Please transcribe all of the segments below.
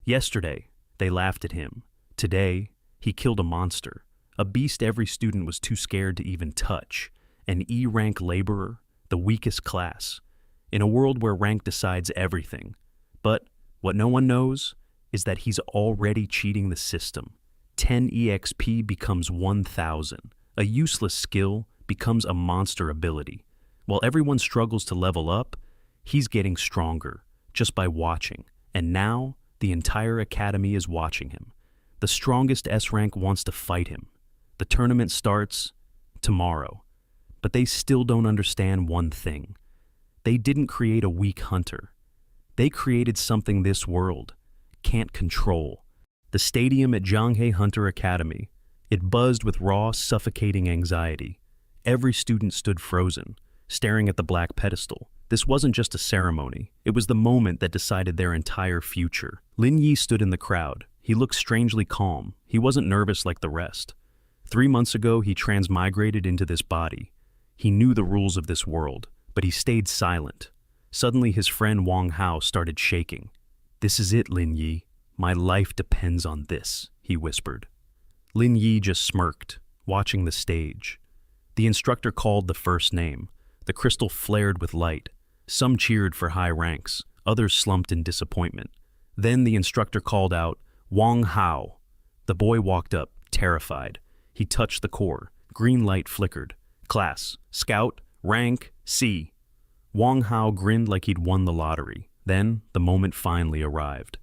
Yesterday, they laughed at him. Today, he killed a monster, a beast every student was too scared to even touch, an E-rank laborer, the weakest class, in a world where rank decides everything. But what no one knows is that he's already cheating the system. 10 EXP becomes 1,000. A useless skill becomes a monster ability. While everyone struggles to level up, he's getting stronger just by watching. And now, the entire academy is watching him. The strongest S-rank wants to fight him. The tournament starts tomorrow. But they still don't understand one thing. They didn't create a weak hunter. They created something this world can't control. The stadium at Zhanghe Hunter Academy. It buzzed with raw, suffocating anxiety. Every student stood frozen, staring at the black pedestal. This wasn't just a ceremony. It was the moment that decided their entire future. Lin Yi stood in the crowd. He looked strangely calm. He wasn't nervous like the rest. 3 months ago, he transmigrated into this body. He knew the rules of this world, but he stayed silent. Suddenly, his friend Wang Hao started shaking. "This is it, Lin Yi. My life depends on this," he whispered. Lin Yi just smirked, watching the stage. The instructor called the first name. The crystal flared with light. Some cheered for high ranks, others slumped in disappointment. Then the instructor called out, "Wang Hao." The boy walked up, terrified. He touched the core. Green light flickered. "Class, Scout, rank, C." Wang Hao grinned like he'd won the lottery. Then the moment finally arrived.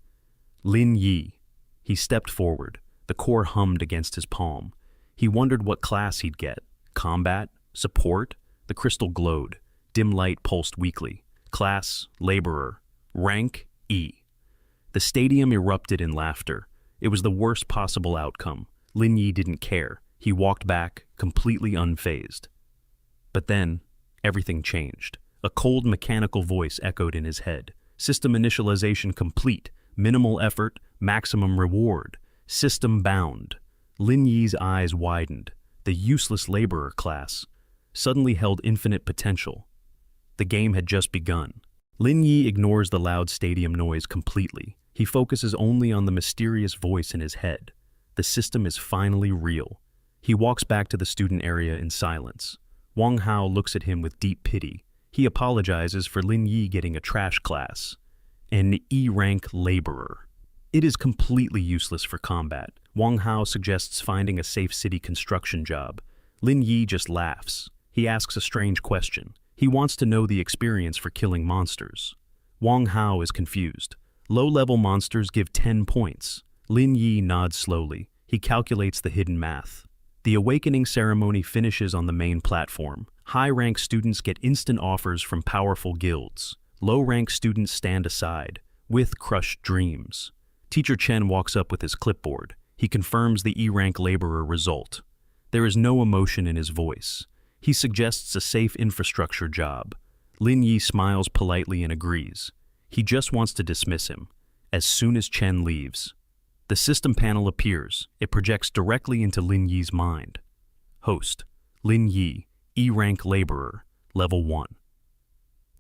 Lin Yi. He stepped forward. The core hummed against his palm. He wondered what class he'd get. Combat? Support? The crystal glowed. Dim light pulsed weakly. Class, Laborer. Rank, E. The stadium erupted in laughter. It was the worst possible outcome. Lin Yi didn't care. He walked back, completely unfazed. But then, everything changed. A cold mechanical voice echoed in his head. System initialization complete. Minimal effort, maximum reward. System bound. Lin Yi's eyes widened. The useless laborer class suddenly held infinite potential. The game had just begun. Lin Yi ignores the loud stadium noise completely. He focuses only on the mysterious voice in his head. The system is finally real. He walks back to the student area in silence. Wang Hao looks at him with deep pity. He apologizes for Lin Yi getting a trash class. An E-rank laborer. It is completely useless for combat. Wang Hao suggests finding a safe city construction job. Lin Yi just laughs. He asks a strange question. He wants to know the experience for killing monsters. Wang Hao is confused. Low-level monsters give 10 points. Lin Yi nods slowly. He calculates the hidden math. The awakening ceremony finishes on the main platform. High-rank students get instant offers from powerful guilds. Low-rank students stand aside, with crushed dreams. Teacher Chen walks up with his clipboard. He confirms the E-rank laborer result. There is no emotion in his voice. He suggests a safe infrastructure job. Lin Yi smiles politely and agrees. He just wants to dismiss him. As soon as Chen leaves, the system panel appears. It projects directly into Lin Yi's mind. Host, Lin Yi, E-rank laborer, level 1.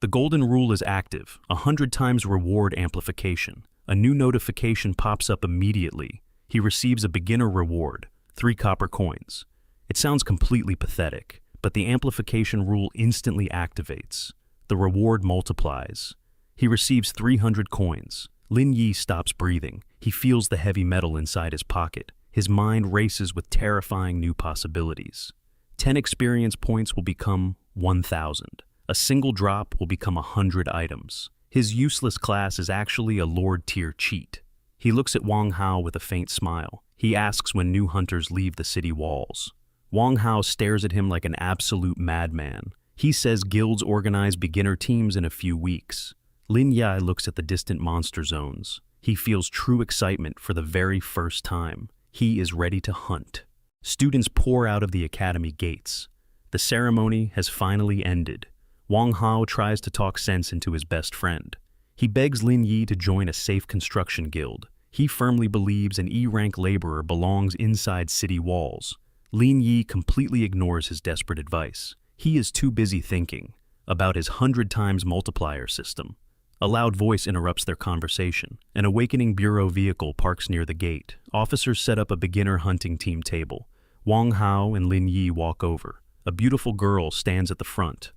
The golden rule is active, 100 times reward amplification. A new notification pops up immediately. He receives a beginner reward, 3 copper coins. It sounds completely pathetic, but the amplification rule instantly activates. The reward multiplies. He receives 300 coins. Lin Yi stops breathing. He feels the heavy metal inside his pocket. His mind races with terrifying new possibilities. 10 experience points will become 1,000. A single drop will become 100 items. His useless class is actually a Lord-tier cheat. He looks at Wang Hao with a faint smile. He asks when new hunters leave the city walls. Wang Hao stares at him like an absolute madman. He says guilds organize beginner teams in a few weeks. Lin Yi looks at the distant monster zones. He feels true excitement for the very first time. He is ready to hunt. Students pour out of the academy gates. The ceremony has finally ended. Wang Hao tries to talk sense into his best friend. He begs Lin Yi to join a safe construction guild. He firmly believes an E-rank laborer belongs inside city walls. Lin Yi completely ignores his desperate advice. He is too busy thinking about his 100 times multiplier system. A loud voice interrupts their conversation. An awakening bureau vehicle parks near the gate. Officers set up a beginner hunting team table. Wang Hao and Lin Yi walk over. A beautiful girl stands at the front.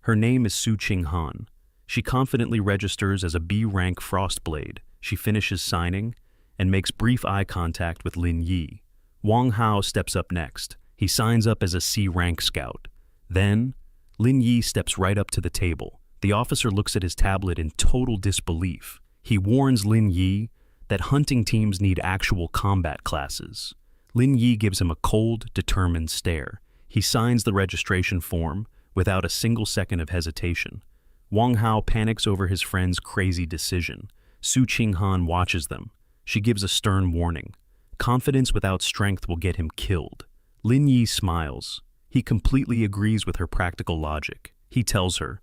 Her name is Su Qinghan. She confidently registers as a B-rank Frostblade. She finishes signing and makes brief eye contact with Lin Yi. Wang Hao steps up next. He signs up as a C-rank scout. Then, Lin Yi steps right up to the table. The officer looks at his tablet in total disbelief. He warns Lin Yi that hunting teams need actual combat classes. Lin Yi gives him a cold, determined stare. He signs the registration form without a single second of hesitation. Wang Hao panics over his friend's crazy decision. Su Qinghan watches them. She gives a stern warning. Confidence without strength will get him killed. Lin Yi smiles. He completely agrees with her practical logic. He tells her,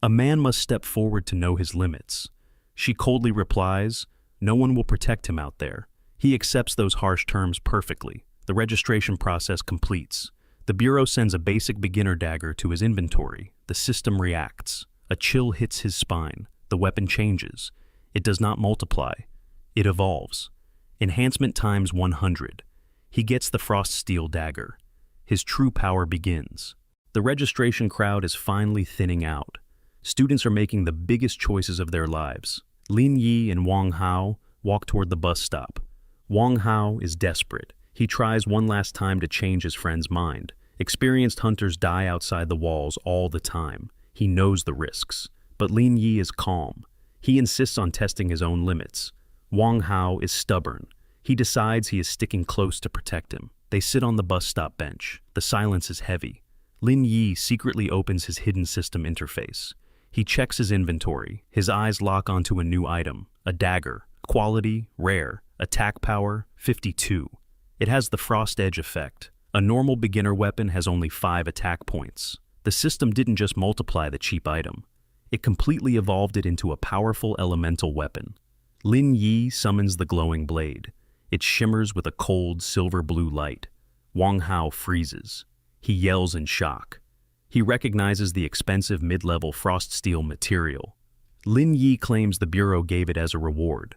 "A man must step forward to know his limits." She coldly replies, "No one will protect him out there." He accepts those harsh terms perfectly. The registration process completes. The Bureau sends a basic beginner dagger to his inventory. The system reacts. A chill hits his spine. The weapon changes. It does not multiply. It evolves. Enhancement times 100. He gets the frost steel dagger. His true power begins. The registration crowd is finally thinning out. Students are making the biggest choices of their lives. Lin Yi and Wang Hao walk toward the bus stop. Wang Hao is desperate. He tries one last time to change his friend's mind. Experienced hunters die outside the walls all the time. He knows the risks. But Lin Yi is calm. He insists on testing his own limits. Wang Hao is stubborn. He decides he is sticking close to protect him. They sit on the bus stop bench. The silence is heavy. Lin Yi secretly opens his hidden system interface. He checks his inventory. His eyes lock onto a new item, a dagger. Quality, rare. Attack power, 52. It has the frost edge effect. A normal beginner weapon has only 5 attack points. The system didn't just multiply the cheap item. It completely evolved it into a powerful elemental weapon. Lin Yi summons the glowing blade. It shimmers with a cold, silver-blue light. Wang Hao freezes. He yells in shock. He recognizes the expensive mid-level frost steel material. Lin Yi claims the Bureau gave it as a reward.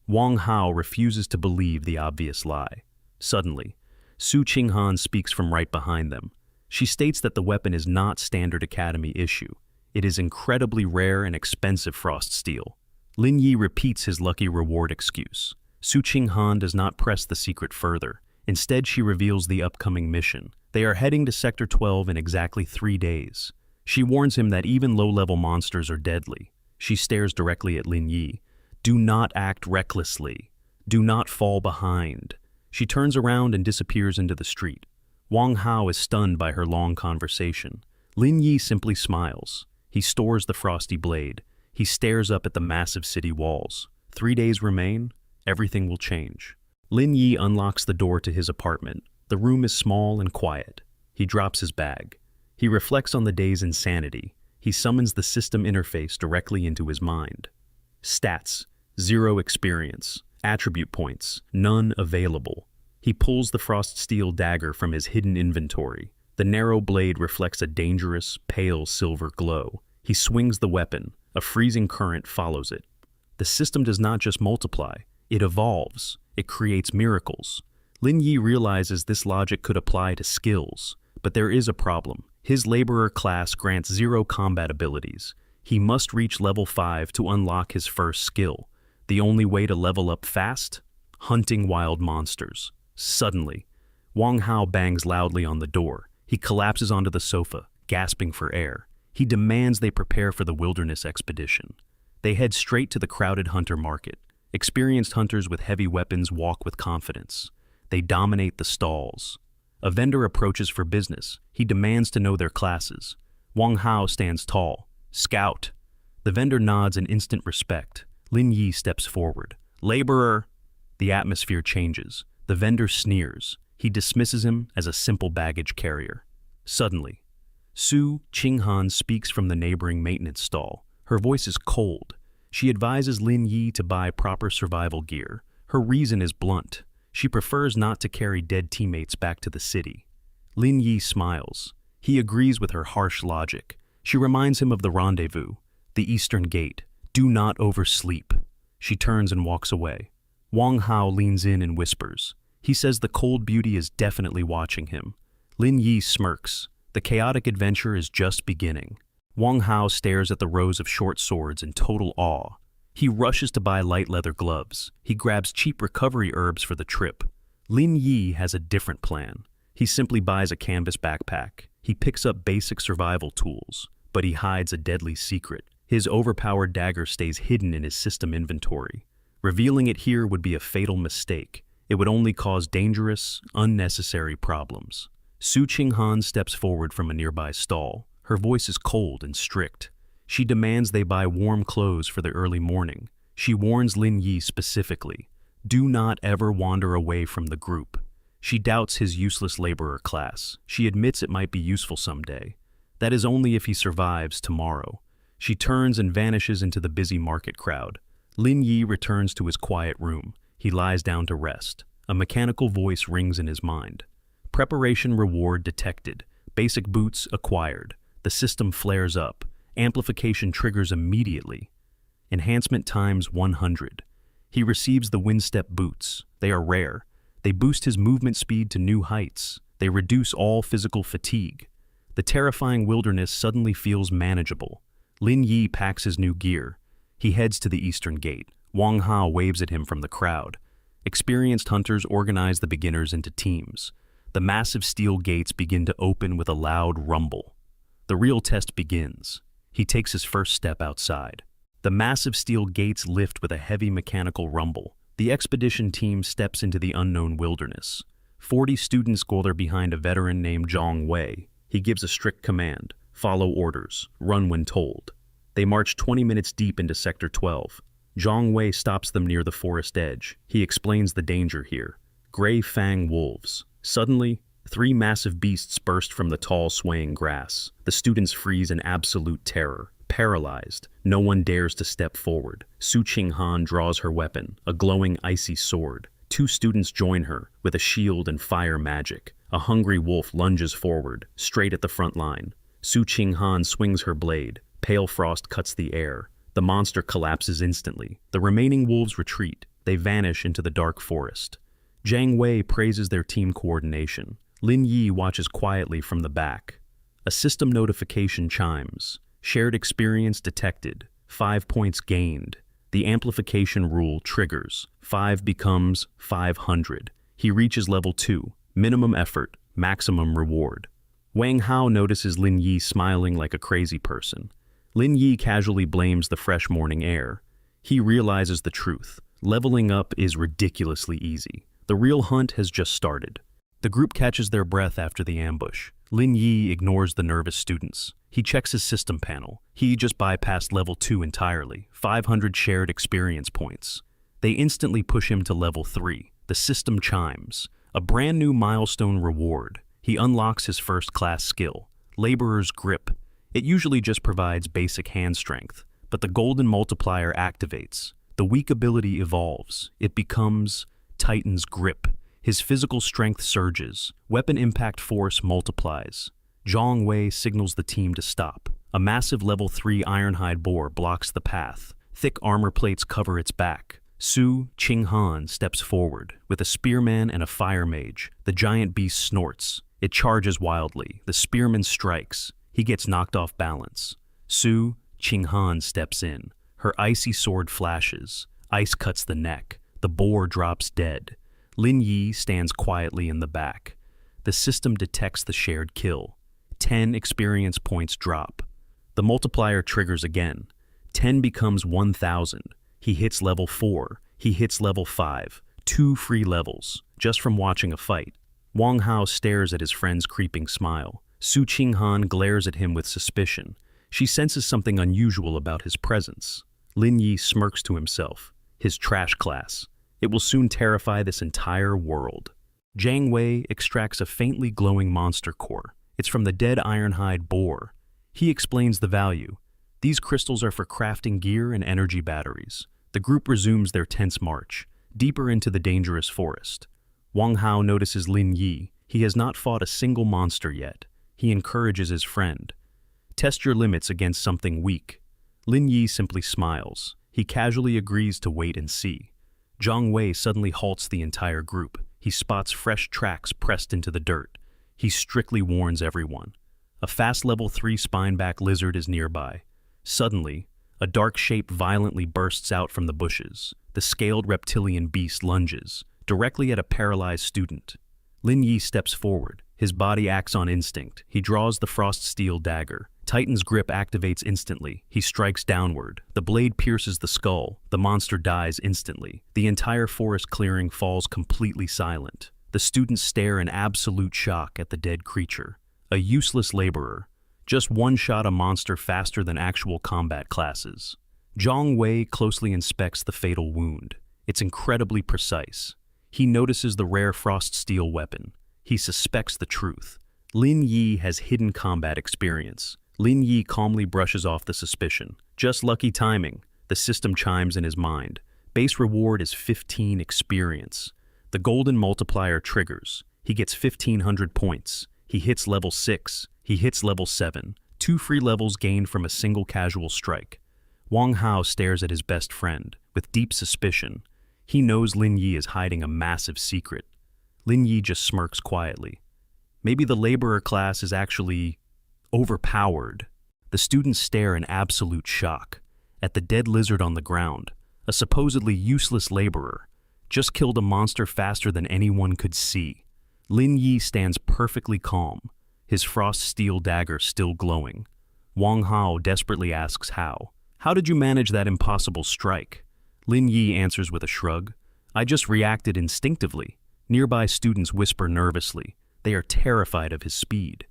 Wang Hao refuses to believe the obvious lie. Suddenly, Su Qinghan speaks from right behind them. She states that the weapon is not standard Academy issue. It is incredibly rare and expensive frost steel. Lin Yi repeats his lucky reward excuse. Su Qinghan does not press the secret further. Instead, she reveals the upcoming mission. They are heading to Sector 12 in exactly 3 days. She warns him that even low-level monsters are deadly. She stares directly at Lin Yi. "Do not act recklessly. Do not fall behind." She turns around and disappears into the street. Wang Hao is stunned by her long conversation. Lin Yi simply smiles. He stores the frosty blade. He stares up at the massive city walls. 3 days remain. Everything will change. Lin Yi unlocks the door to his apartment. The room is small and quiet. He drops his bag. He reflects on the day's insanity. He summons the system interface directly into his mind. Stats: 0 experience. Attribute points: none available. He pulls the frost steel dagger from his hidden inventory. The narrow blade reflects a dangerous, pale silver glow. He swings the weapon. A freezing current follows it. The system does not just multiply. It evolves. It creates miracles. Lin Yi realizes this logic could apply to skills, but there is a problem. His laborer class grants 0 combat abilities. He must reach level 5 to unlock his first skill. The only way to level up fast? Hunting wild monsters. Suddenly, Wang Hao bangs loudly on the door. He collapses onto the sofa, gasping for air. He demands they prepare for the wilderness expedition. They head straight to the crowded hunter market. Experienced hunters with heavy weapons walk with confidence. They dominate the stalls. A vendor approaches for business. He demands to know their classes. Wang Hao stands tall. "Scout." The vendor nods in instant respect. Lin Yi steps forward. "Laborer." The atmosphere changes. The vendor sneers. He dismisses him as a simple baggage carrier. Suddenly, Su Qinghan speaks from the neighboring maintenance stall. Her voice is cold. She advises Lin Yi to buy proper survival gear. Her reason is blunt. She prefers not to carry dead teammates back to the city. Lin Yi smiles. He agrees with her harsh logic. She reminds him of the rendezvous. The Eastern Gate. Do not oversleep. She turns and walks away. Wang Hao leans in and whispers. He says the cold beauty is definitely watching him. Lin Yi smirks. The chaotic adventure is just beginning. Wang Hao stares at the rows of short swords in total awe. He rushes to buy light leather gloves. He grabs cheap recovery herbs for the trip. Lin Yi has a different plan. He simply buys a canvas backpack. He picks up basic survival tools, but he hides a deadly secret. His overpowered dagger stays hidden in his system inventory. Revealing it here would be a fatal mistake. It would only cause dangerous, unnecessary problems. Su Qinghan steps forward from a nearby stall. Her voice is cold and strict. She demands they buy warm clothes for the early morning. She warns Lin Yi specifically, do not ever wander away from the group. She doubts his useless laborer class. She admits it might be useful someday. That is only if he survives tomorrow. She turns and vanishes into the busy market crowd. Lin Yi returns to his quiet room. He lies down to rest. A mechanical voice rings in his mind. Preparation reward detected. Basic boots acquired. The system flares up. Amplification triggers immediately. Enhancement times 100. He receives the Windstep boots. They are rare. They boost his movement speed to new heights. They reduce all physical fatigue. The terrifying wilderness suddenly feels manageable. Lin Yi packs his new gear. He heads to the Eastern Gate. Wang Hao waves at him from the crowd. Experienced hunters organize the beginners into teams. The massive steel gates begin to open with a loud rumble. The real test begins. He takes his first step outside. The massive steel gates lift with a heavy mechanical rumble. The expedition team steps into the unknown wilderness. 40 students gather behind a veteran named Zhang Wei. He gives a strict command. Follow orders. Run when told. They march 20 minutes deep into Sector 12. Zhang Wei stops them near the forest edge. He explains the danger here. Gray Fang wolves. Suddenly, 3 massive beasts burst from the tall, swaying grass. The students freeze in absolute terror. Paralyzed, no one dares to step forward. Su Qinghan draws her weapon, a glowing, icy sword. 2 students join her, with a shield and fire magic. A hungry wolf lunges forward, straight at the front line. Su Qinghan swings her blade. Pale frost cuts the air. The monster collapses instantly. The remaining wolves retreat. They vanish into the dark forest. Zhang Wei praises their team coordination. Lin Yi watches quietly from the back. A system notification chimes. Shared experience detected. 5 points gained. The amplification rule triggers. 5 becomes 500. He reaches level 2. Minimum effort, maximum reward. Wang Hao notices Lin Yi smiling like a crazy person. Lin Yi casually blames the fresh morning air. He realizes the truth. Leveling up is ridiculously easy. The real hunt has just started. The group catches their breath after the ambush. Lin Yi ignores the nervous students. He checks his system panel. He just bypassed level 2 entirely. 500 shared experience points. They instantly push him to level 3. The system chimes. A brand new milestone reward. He unlocks his first class skill, Laborer's Grip. It usually just provides basic hand strength, but the golden multiplier activates. The weak ability evolves. It becomes Titan's Grip. His physical strength surges. Weapon impact force multiplies. Zhang Wei signals the team to stop. A massive level 3 ironhide boar blocks the path. Thick armor plates cover its back. Su Qinghan steps forward. With a spearman and a fire mage, the giant beast snorts. It charges wildly. The spearman strikes. He gets knocked off balance. Su Qinghan steps in. Her icy sword flashes. Ice cuts the neck. The boar drops dead. Lin Yi stands quietly in the back. The system detects the shared kill. 10 experience points drop. The multiplier triggers again. 10 becomes 1,000. He hits level 4. He hits level 5. 2 free levels, just from watching a fight. Wang Hao stares at his friend's creeping smile. Su Qinghan glares at him with suspicion. She senses something unusual about his presence. Lin Yi smirks to himself. His trash class. It will soon terrify this entire world. Zhang Wei extracts a faintly glowing monster core. It's from the dead ironhide boar. He explains the value. These crystals are for crafting gear and energy batteries. The group resumes their tense march, deeper into the dangerous forest. Wang Hao notices Lin Yi. He has not fought a single monster yet. He encourages his friend. Test your limits against something weak. Lin Yi simply smiles. He casually agrees to wait and see. Zhang Wei suddenly halts the entire group. He spots fresh tracks pressed into the dirt. He strictly warns everyone. A fast level 3 spineback lizard is nearby. Suddenly, a dark shape violently bursts out from the bushes. The scaled reptilian beast lunges, directly at a paralyzed student. Lin Yi steps forward. His body acts on instinct. He draws the frost steel dagger. Titan's grip activates instantly. He strikes downward. The blade pierces the skull. The monster dies instantly. The entire forest clearing falls completely silent. The students stare in absolute shock at the dead creature. A useless laborer. Just one-shot a monster faster than actual combat classes. Zhang Wei closely inspects the fatal wound. It's incredibly precise. He notices the rare frost steel weapon. He suspects the truth. Lin Yi has hidden combat experience. Lin Yi calmly brushes off the suspicion. Just lucky timing. The system chimes in his mind. Base reward is 15 experience. The golden multiplier triggers. He gets 1,500 points. He hits level 6. He hits level 7. 2 free levels gained from a single casual strike. Wang Hao stares at his best friend with deep suspicion. He knows Lin Yi is hiding a massive secret. Lin Yi just smirks quietly. Maybe the laborer class is actually overpowered. The students stare in absolute shock at the dead lizard on the ground. A supposedly useless laborer just killed a monster faster than anyone could see. Lin Yi stands perfectly calm, his frost steel dagger still glowing. Wang Hao desperately asks how. How did you manage that impossible strike? Lin Yi answers with a shrug. I just reacted instinctively. Nearby students whisper nervously. They are terrified of his speed.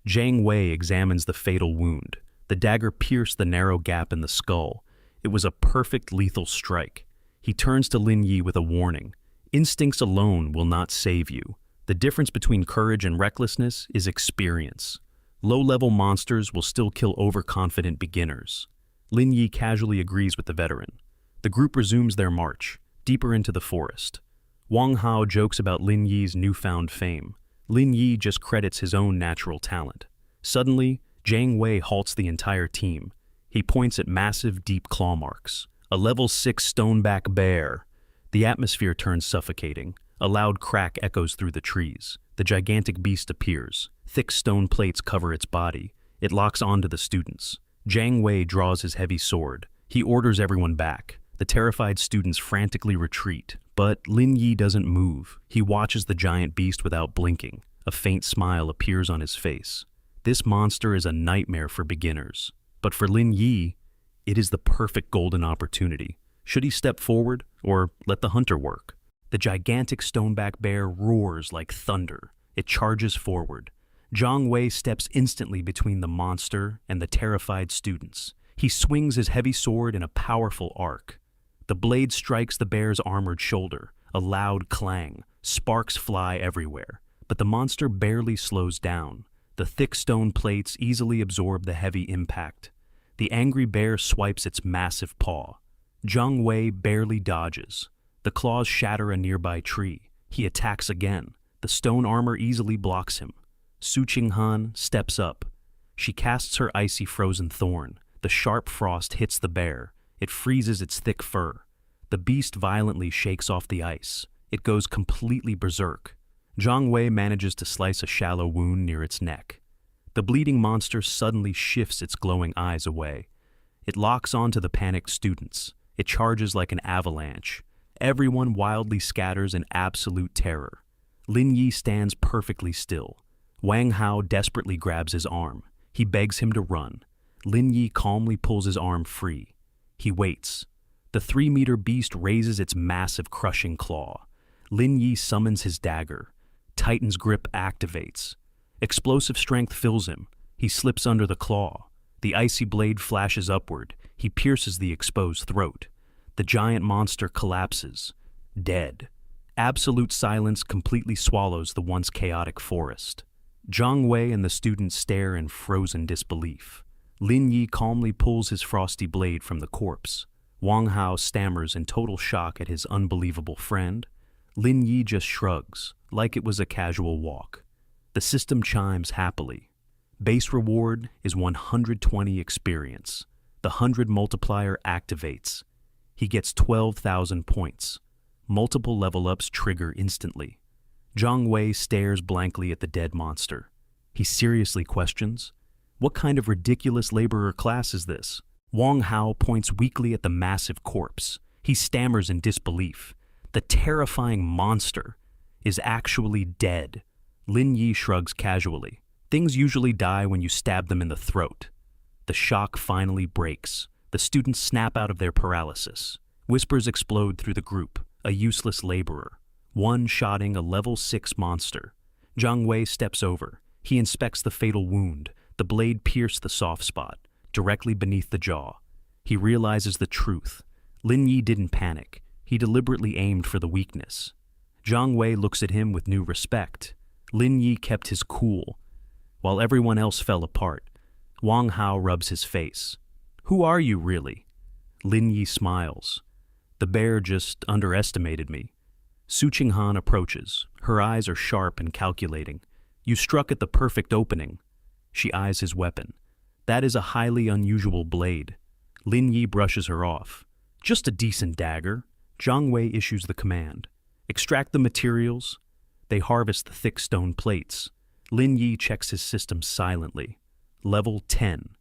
Zhang Wei examines the fatal wound. The dagger pierced the narrow gap in the skull. It was a perfect lethal strike. He turns to Lin Yi with a warning. Instincts alone will not save you. The difference between courage and recklessness is experience. Low-level monsters will still kill overconfident beginners. Lin Yi casually agrees with the veteran. The group resumes their march, deeper into the forest. Wang Hao jokes about Lin Yi's newfound fame. Lin Yi just credits his own natural talent. Suddenly, Zhang Wei halts the entire team. He points at massive, deep claw marks. A level 6 stoneback bear. The atmosphere turns suffocating. A loud crack echoes through the trees. The gigantic beast appears. Thick stone plates cover its body. It locks onto the students. Zhang Wei draws his heavy sword. He orders everyone back. The terrified students frantically retreat. But Lin Yi doesn't move. He watches the giant beast without blinking. A faint smile appears on his face. This monster is a nightmare for beginners. But for Lin Yi, it is the perfect golden opportunity. Should he step forward or let the hunter work? The gigantic stoneback bear roars like thunder. It charges forward. Zhang Wei steps instantly between the monster and the terrified students. He swings his heavy sword in a powerful arc. The blade strikes the bear's armored shoulder. A loud clang. Sparks fly everywhere. But the monster barely slows down. The thick stone plates easily absorb the heavy impact. The angry bear swipes its massive paw. Zhang Wei barely dodges. The claws shatter a nearby tree. He attacks again. The stone armor easily blocks him. Su Qinghan steps up. She casts her icy frozen thorn. The sharp frost hits the bear. It freezes its thick fur. The beast violently shakes off the ice. It goes completely berserk. Zhang Wei manages to slice a shallow wound near its neck. The bleeding monster suddenly shifts its glowing eyes away. It locks onto the panicked students. It charges like an avalanche. Everyone wildly scatters in absolute terror. Lin Yi stands perfectly still. Wang Hao desperately grabs his arm. He begs him to run. Lin Yi calmly pulls his arm free. He waits. The 3-meter beast raises its massive crushing claw. Lin Yi summons his dagger. Titan's grip activates. Explosive strength fills him. He slips under the claw. The icy blade flashes upward. He pierces the exposed throat. The giant monster collapses, dead. Absolute silence completely swallows the once chaotic forest. Zhang Wei and the students stare in frozen disbelief. Lin Yi calmly pulls his frosty blade from the corpse. Wang Hao stammers in total shock at his unbelievable friend. Lin Yi just shrugs, like it was a casual walk. The system chimes happily. Base reward is 120 experience. The 100 multiplier activates. He gets 12,000 points. Multiple level-ups trigger instantly. Zhang Wei stares blankly at the dead monster. He seriously questions, "What kind of ridiculous laborer class is this?" Wang Hao points weakly at the massive corpse. He stammers in disbelief. The terrifying monster is actually dead. Lin Yi shrugs casually. Things usually die when you stab them in the throat. The shock finally breaks. The students snap out of their paralysis. Whispers explode through the group. A useless laborer. One-shotting a level 6 monster. Zhang Wei steps over. He inspects the fatal wound. The blade pierced the soft spot, directly beneath the jaw. He realizes the truth. Lin Yi didn't panic. He deliberately aimed for the weakness. Zhang Wei looks at him with new respect. Lin Yi kept his cool, while everyone else fell apart. Wang Hao rubs his face. "Who are you, really?" Lin Yi smiles. "The bear just underestimated me." Su Qinghan approaches. Her eyes are sharp and calculating. "You struck at the perfect opening." She eyes his weapon. "That is a highly unusual blade." Lin Yi brushes her off. "Just a decent dagger." Zhang Wei issues the command. "Extract the materials." They harvest the thick stone plates. Lin Yi checks his system silently. Level 10.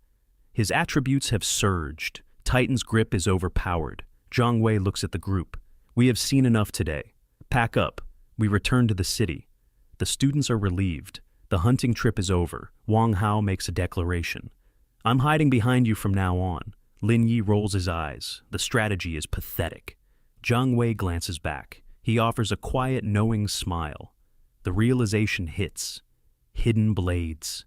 His attributes have surged. Titan's grip is overpowered. Zhang Wei looks at the group. "We have seen enough today. Pack up. We return to the city." The students are relieved. The hunting trip is over. Wang Hao makes a declaration. "I'm hiding behind you from now on." Lin Yi rolls his eyes. The strategy is pathetic. Zhang Wei glances back. He offers a quiet, knowing smile. The realization hits. Hidden blades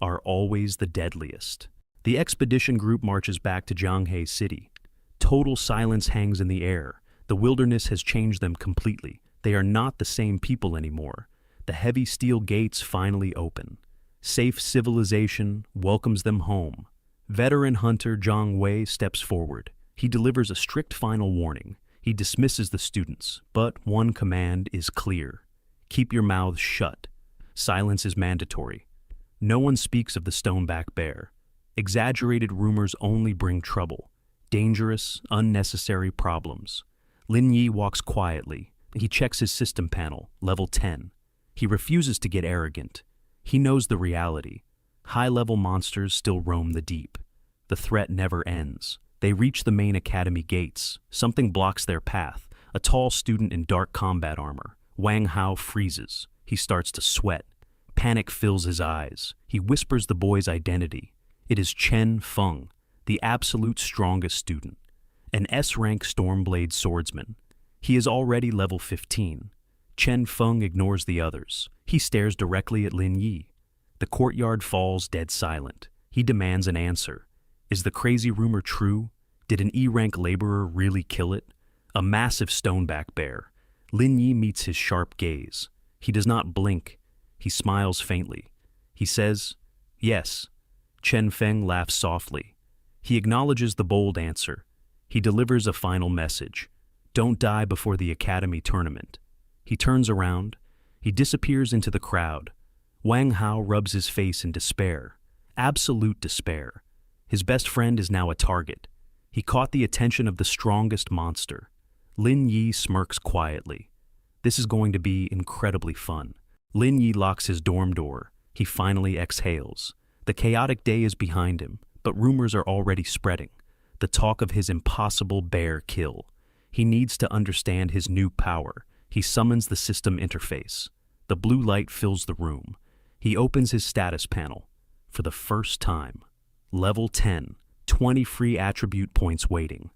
are always the deadliest. The expedition group marches back to Zhanghe City. Total silence hangs in the air. The wilderness has changed them completely. They are not the same people anymore. The heavy steel gates finally open. Safe civilization welcomes them home. Veteran hunter Zhang Wei steps forward. He delivers a strict final warning. He dismisses the students, but one command is clear. Keep your mouths shut. Silence is mandatory. No one speaks of the stoneback bear. Exaggerated rumors only bring trouble. Dangerous, unnecessary problems. Lin Yi walks quietly. He checks his system panel, level 10. He refuses to get arrogant. He knows the reality. High-level monsters still roam the deep. The threat never ends. They reach the main academy gates. Something blocks their path. A tall student in dark combat armor. Wang Hao freezes. He starts to sweat. Panic fills his eyes. He whispers the boy's identity. It is Chen Feng, the absolute strongest student. An S-rank Stormblade swordsman. He is already level 15. Chen Feng ignores the others. He stares directly at Lin Yi. The courtyard falls dead silent. He demands an answer. Is the crazy rumor true? Did an E-rank laborer really kill it? A massive stoneback bear. Lin Yi meets his sharp gaze. He does not blink. He smiles faintly. He says, "Yes." Chen Feng laughs softly. He acknowledges the bold answer. He delivers a final message. Don't die before the academy tournament. He turns around. He disappears into the crowd. Wang Hao rubs his face in despair. Absolute despair. His best friend is now a target. He caught the attention of the strongest monster. Lin Yi smirks quietly. This is going to be incredibly fun. Lin Yi locks his dorm door. He finally exhales. The chaotic day is behind him, but rumors are already spreading. The talk of his impossible bear kill. He needs to understand his new power. He summons the system interface. The blue light fills the room. He opens his status panel. For the first time, level 10, 20 free attribute points waiting.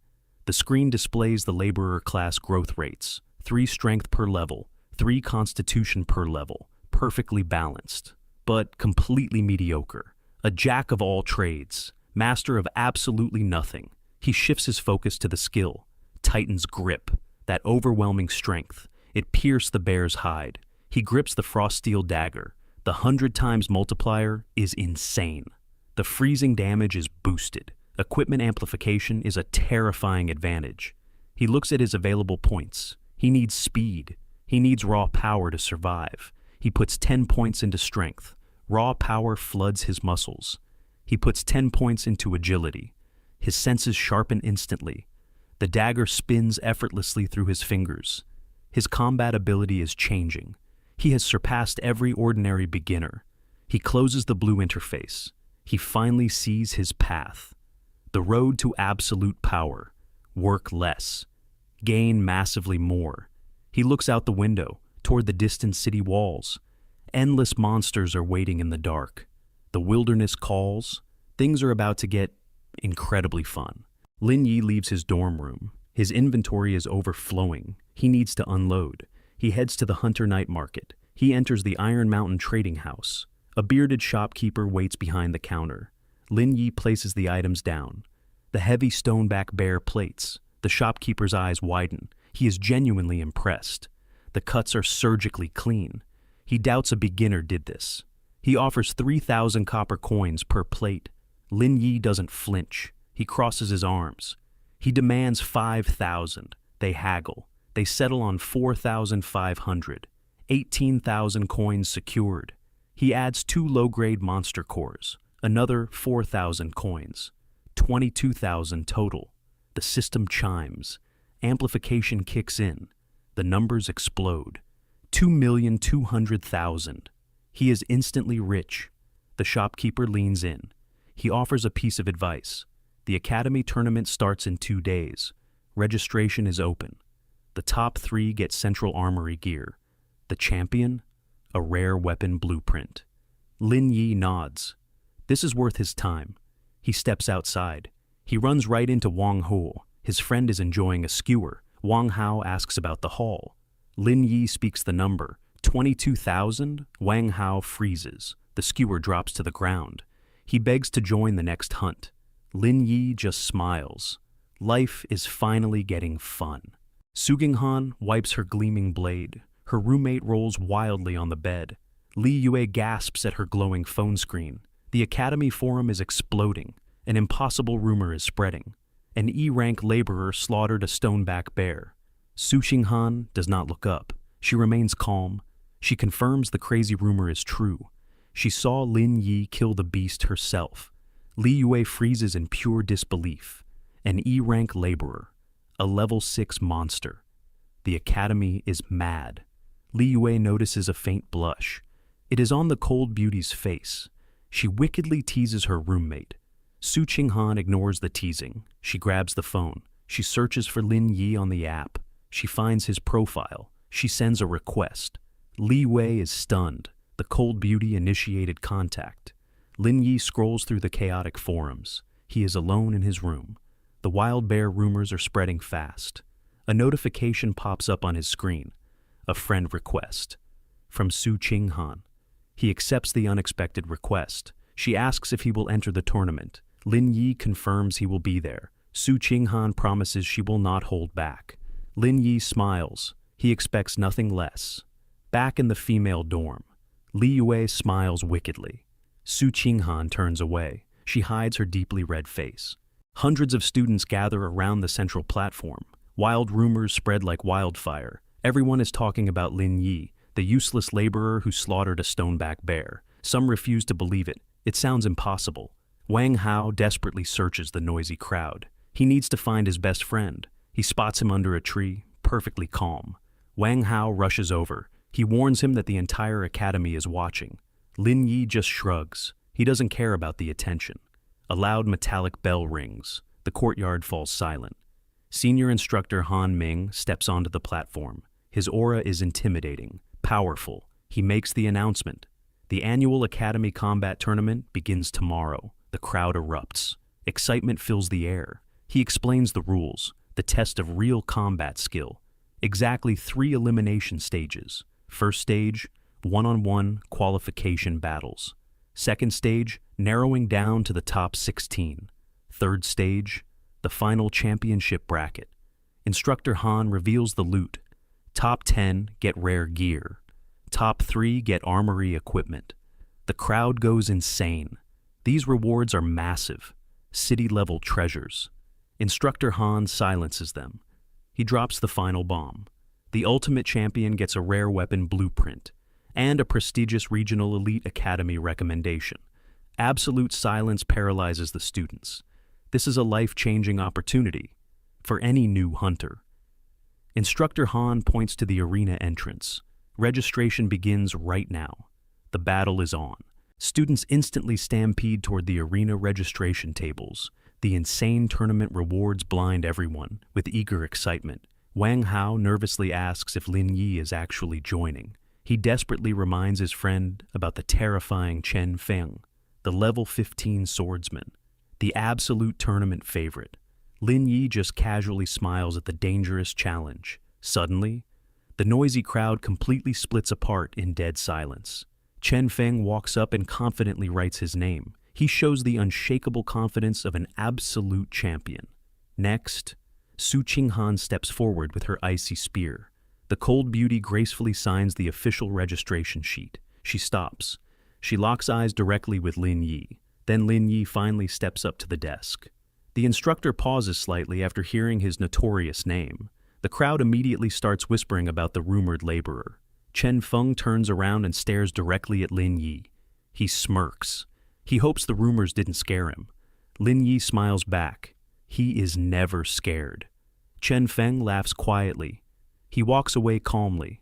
The screen displays the laborer class growth rates. 3 strength per level, 3 constitution per level, perfectly balanced, but completely mediocre. A jack of all trades, master of absolutely nothing. He shifts his focus to the skill. Titan's grip, that overwhelming strength. It pierced the bear's hide. He grips the frost steel dagger. The 100 times multiplier is insane. The freezing damage is boosted. Equipment amplification is a terrifying advantage. He looks at his available points. He needs speed. He needs raw power to survive. He puts 10 points into strength. Raw power floods his muscles. He puts 10 points into agility. His senses sharpen instantly. The dagger spins effortlessly through his fingers. His combat ability is changing. He has surpassed every ordinary beginner. He closes the blue interface. He finally sees his path. The road to absolute power. Work less. Gain massively more. He looks out the window, toward the distant city walls. Endless monsters are waiting in the dark. The wilderness calls. Things are about to get incredibly fun. Lin Yi leaves his dorm room. His inventory is overflowing. He needs to unload. He heads to the Hunter Night Market. He enters the Iron Mountain Trading House. A bearded shopkeeper waits behind the counter. Lin Yi places the items down. The heavy stoneback bear plates. The shopkeeper's eyes widen. He is genuinely impressed. The cuts are surgically clean. He doubts a beginner did this. He offers 3,000 copper coins per plate. Lin Yi doesn't flinch. He crosses his arms. He demands 5,000. They haggle. They settle on 4,500. 18,000 coins secured. He adds 2 low-grade monster cores. Another 4,000 coins. 22,000 total. The system chimes. Amplification kicks in. The numbers explode. 2,200,000. He is instantly rich. The shopkeeper leans in. He offers a piece of advice. The Academy tournament starts in 2 days. Registration is open. The top 3 get Central Armory gear. The champion? A rare weapon blueprint. Lin Yi nods. This is worth his time. He steps outside. He runs right into Wang Hao. His friend is enjoying a skewer. Wang Hao asks about the haul. Lin Yi speaks the number. 22,000? Wang Hao freezes. The skewer drops to the ground. He begs to join the next hunt. Lin Yi just smiles. Life is finally getting fun. Su Ginghan wipes her gleaming blade. Her roommate rolls wildly on the bed. Li Yue gasps at her glowing phone screen. The Academy forum is exploding. An impossible rumor is spreading. An E-rank laborer slaughtered a stoneback bear. Su Xinghan does not look up. She remains calm. She confirms the crazy rumor is true. She saw Lin Yi kill the beast herself. Li Yue freezes in pure disbelief. An E-rank laborer. A level 6 monster. The Academy is mad. Li Yue notices a faint blush. It is on the cold beauty's face. She wickedly teases her roommate. Su Qinghan ignores the teasing. She grabs the phone. She searches for Lin Yi on the app. She finds his profile. She sends a request. Li Yue is stunned. The cold beauty initiated contact. Lin Yi scrolls through the chaotic forums. He is alone in his room. The wild bear rumors are spreading fast. A notification pops up on his screen. A friend request. From Su Qinghan. He accepts the unexpected request. She asks if he will enter the tournament. Lin Yi confirms he will be there. Su Qinghan promises she will not hold back. Lin Yi smiles. He expects nothing less. Back in the female dorm. Li Yue smiles wickedly. Su Qinghan turns away. She hides her deeply red face. Hundreds of students gather around the central platform. Wild rumors spread like wildfire. Everyone is talking about Lin Yi, the useless laborer who slaughtered a stoneback bear. Some refuse to believe it. It sounds impossible. Wang Hao desperately searches the noisy crowd. He needs to find his best friend. He spots him under a tree, perfectly calm. Wang Hao rushes over. He warns him that the entire academy is watching. Lin Yi just shrugs. He doesn't care about the attention. A loud metallic bell rings. The courtyard falls silent. Senior instructor Han Ming steps onto the platform. His aura is intimidating, powerful. He makes the announcement. The annual Academy Combat Tournament begins tomorrow. The crowd erupts. Excitement fills the air. He explains the rules, the test of real combat skill. Exactly 3 elimination stages. First stage, one-on-one qualification battles. Second stage, narrowing down to the top 16. Third stage, the final championship bracket. Instructor Han reveals the loot. Top 10 get rare gear. Top 3 get armory equipment. The crowd goes insane. These rewards are massive, city-level treasures. Instructor Han silences them. He drops the final bomb. The ultimate champion gets a rare weapon blueprint and a prestigious regional elite academy recommendation. Absolute silence paralyzes the students. This is a life-changing opportunity for any new hunter. Instructor Han points to the arena entrance. Registration begins right now. The battle is on. Students instantly stampede toward the arena registration tables. The insane tournament rewards blind everyone with eager excitement. Wang Hao nervously asks if Lin Yi is actually joining. He desperately reminds his friend about the terrifying Chen Feng, the level 15 swordsman, the absolute tournament favorite. Lin Yi just casually smiles at the dangerous challenge. Suddenly, the noisy crowd completely splits apart in dead silence. Chen Feng walks up and confidently writes his name. He shows the unshakable confidence of an absolute champion. Next, Su Qinghan steps forward with her icy spear. The cold beauty gracefully signs the official registration sheet. She stops. She locks eyes directly with Lin Yi. Then Lin Yi finally steps up to the desk. The instructor pauses slightly after hearing his notorious name. The crowd immediately starts whispering about the rumored laborer. Chen Feng turns around and stares directly at Lin Yi. He smirks. He hopes the rumors didn't scare him. Lin Yi smiles back. He is never scared. Chen Feng laughs quietly. He walks away calmly.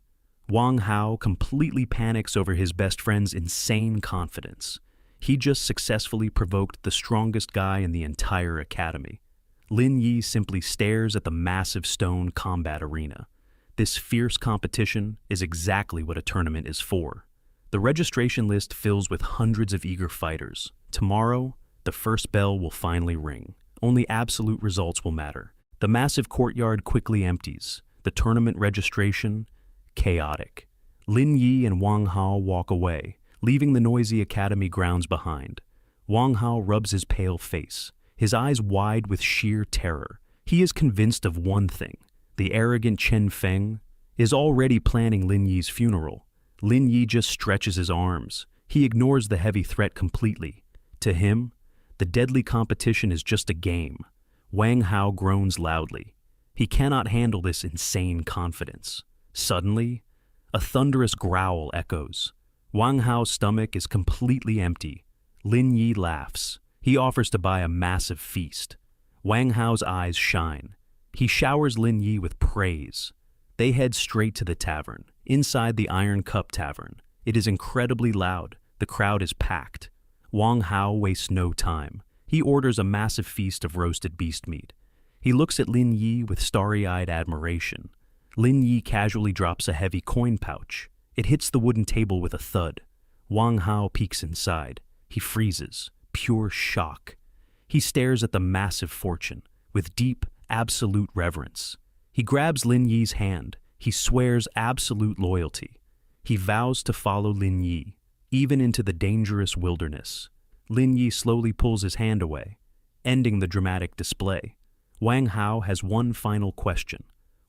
Wang Hao completely panics over his best friend's insane confidence. He just successfully provoked the strongest guy in the entire academy. Lin Yi simply stares at the massive stone combat arena. This fierce competition is exactly what a tournament is for. The registration list fills with hundreds of eager fighters. Tomorrow, the first bell will finally ring. Only absolute results will matter. The massive courtyard quickly empties. The tournament registration, chaotic. Lin Yi and Wang Hao walk away, leaving the noisy academy grounds behind. Wang Hao rubs his pale face, his eyes wide with sheer terror. He is convinced of one thing. The arrogant Chen Feng is already planning Lin Yi's funeral. Lin Yi just stretches his arms. He ignores the heavy threat completely. To him, the deadly competition is just a game. Wang Hao groans loudly. He cannot handle this insane confidence. Suddenly, a thunderous growl echoes. Wang Hao's stomach is completely empty. Lin Yi laughs. He offers to buy a massive feast. Wang Hao's eyes shine. He showers Lin Yi with praise. They head straight to the tavern, inside the Iron Cup Tavern. It is incredibly loud. The crowd is packed. Wang Hao wastes no time. He orders a massive feast of roasted beast meat. He looks at Lin Yi with starry-eyed admiration. Lin Yi casually drops a heavy coin pouch. It hits the wooden table with a thud. Wang Hao peeks inside. He freezes, pure shock. He stares at the massive fortune with deep, absolute reverence. He grabs Lin Yi's hand. He swears absolute loyalty. He vows to follow Lin Yi, even into the dangerous wilderness. Lin Yi slowly pulls his hand away, ending the dramatic display. Wang Hao has one final question.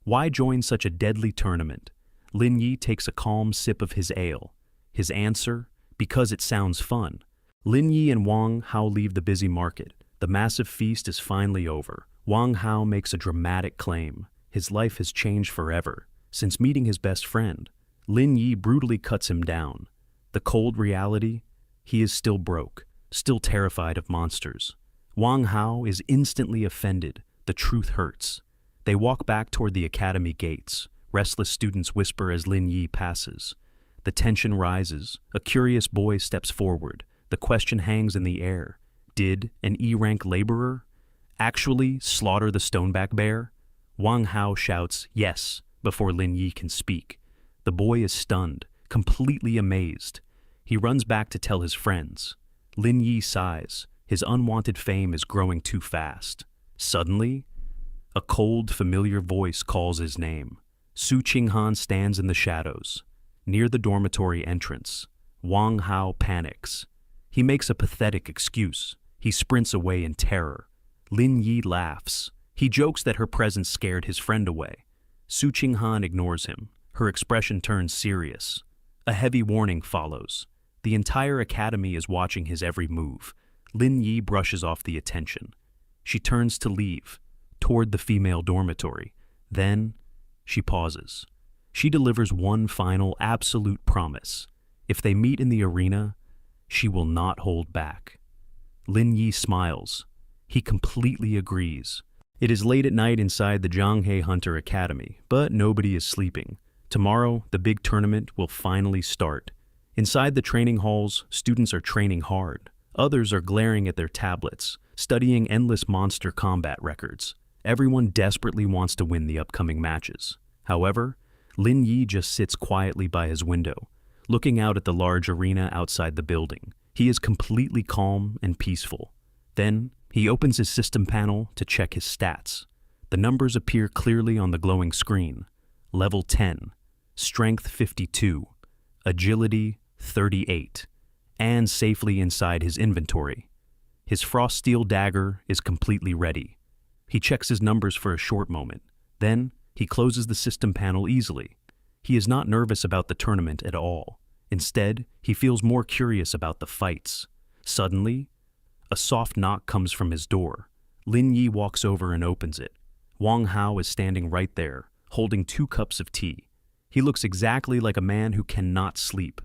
Why join such a deadly tournament? Lin Yi takes a calm sip of his ale. His answer? Because it sounds fun. Lin Yi and Wang Hao leave the busy market. The massive feast is finally over. Wang Hao makes a dramatic claim. His life has changed forever. Since meeting his best friend, Lin Yi brutally cuts him down. The cold reality? He is still broke, still terrified of monsters. Wang Hao is instantly offended. The truth hurts. They walk back toward the academy gates. Restless students whisper as Lin Yi passes. The tension rises. A curious boy steps forward. The question hangs in the air. Did an E-rank laborer actually slaughter the stoneback bear? Wang Hao shouts, yes, before Lin Yi can speak. The boy is stunned, completely amazed. He runs back to tell his friends. Lin Yi sighs. His unwanted fame is growing too fast. Suddenly, a cold, familiar voice calls his name. Su Qinghan stands in the shadows, near the dormitory entrance. Wang Hao panics. He makes a pathetic excuse. He sprints away in terror. Lin Yi laughs. He jokes that her presence scared his friend away. Su Qinghan ignores him. Her expression turns serious. A heavy warning follows. The entire academy is watching his every move. Lin Yi brushes off the attention. She turns to leave, toward the female dormitory. Then, she pauses. She delivers one final, absolute promise. If they meet in the arena, she will not hold back. Lin Yi smiles. He completely agrees. It is late at night inside the Zhanghe Hunter Academy, but nobody is sleeping. Tomorrow, the big tournament will finally start. Inside the training halls, students are training hard. Others are glaring at their tablets, studying endless monster combat records. Everyone desperately wants to win the upcoming matches. However, Lin Yi just sits quietly by his window, looking out at the large arena outside the building. He is completely calm and peaceful. Then, he opens his system panel to check his stats. The numbers appear clearly on the glowing screen. Level 10, Strength 52, Agility 38, and safely inside his inventory. His frost steel dagger is completely ready. He checks his numbers for a short moment. Then, he closes the system panel easily. He is not nervous about the tournament at all. Instead, he feels more curious about the fights. Suddenly, a soft knock comes from his door. Lin Yi walks over and opens it. Wang Hao is standing right there, holding 2 cups of tea. He looks exactly like a man who cannot sleep.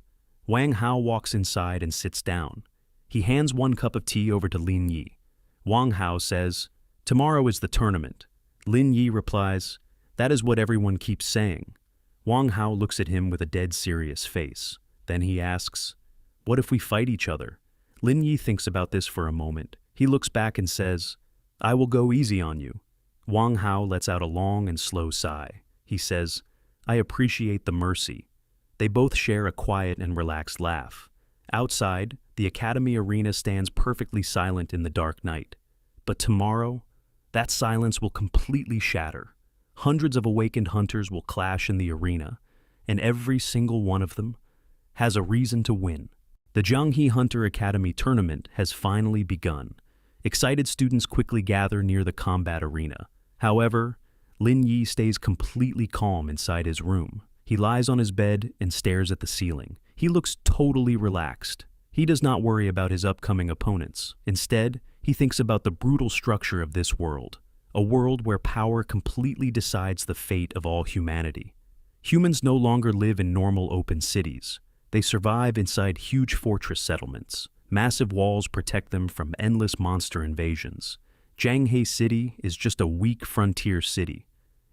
Wang Hao walks inside and sits down. He hands 1 cup of tea over to Lin Yi. Wang Hao says, "Tomorrow is the tournament." Lin Yi replies, "That is what everyone keeps saying." Wang Hao looks at him with a dead serious face. Then he asks, "What if we fight each other?" Lin Yi thinks about this for a moment. He looks back and says, "I will go easy on you." Wang Hao lets out a long and slow sigh. He says, "I appreciate the mercy." They both share a quiet and relaxed laugh. Outside, the academy arena stands perfectly silent in the dark night. But tomorrow, that silence will completely shatter. Hundreds of awakened hunters will clash in the arena, and every single one of them has a reason to win. The Zhanghe Hunter Academy tournament has finally begun. Excited students quickly gather near the combat arena. However, Lin Yi stays completely calm inside his room. He lies on his bed and stares at the ceiling. He looks totally relaxed. He does not worry about his upcoming opponents. Instead, he thinks about the brutal structure of this world, a world where power completely decides the fate of all humanity. Humans no longer live in normal open cities. They survive inside huge fortress settlements. Massive walls protect them from endless monster invasions. Zhanghe City is just a weak frontier city.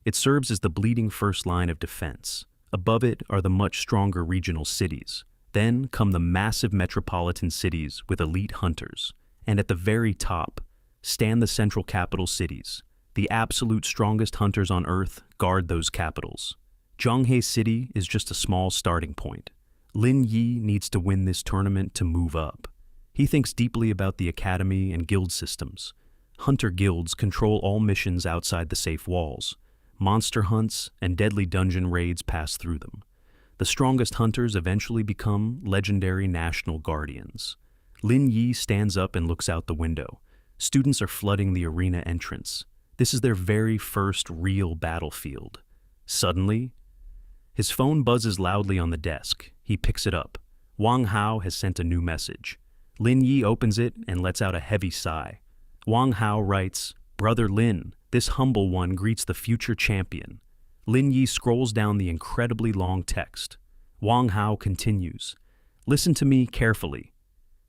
It serves as the bleeding first line of defense. Above it are the much stronger regional cities. Then come the massive metropolitan cities with elite hunters. And at the very top stand the central capital cities. The absolute strongest hunters on Earth guard those capitals. Zhanghe City is just a small starting point. Lin Yi needs to win this tournament to move up. He thinks deeply about the academy and guild systems. Hunter guilds control all missions outside the safe walls. Monster hunts and deadly dungeon raids pass through them. The strongest hunters eventually become legendary national guardians. Lin Yi stands up and looks out the window. Students are flooding the arena entrance. This is their very first real battlefield. Suddenly, his phone buzzes loudly on the desk. He picks it up. Wang Hao has sent a new message. Lin Yi opens it and lets out a heavy sigh. Wang Hao writes, "Brother Lin, this humble one greets the future champion." Lin Yi scrolls down the incredibly long text. Wang Hao continues, "Listen to me carefully.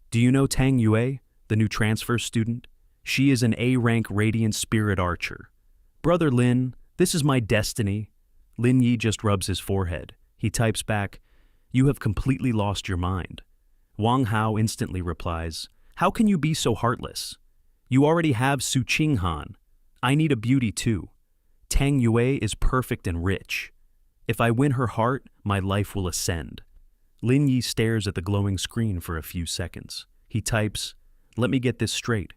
Do you know Tang Yue, the new transfer student? She is an A-rank Radiant Spirit Archer. Brother Lin, this is my destiny." Lin Yi just rubs his forehead. He types back, "You have completely lost your mind." Wang Hao instantly replies, "How can you be so heartless? You already have Su Qinghan. I need a beauty too. Tang Yue is perfect and rich. If I win her heart, my life will ascend." Lin Yi stares at the glowing screen for a few seconds. He types, "Let me get this straight.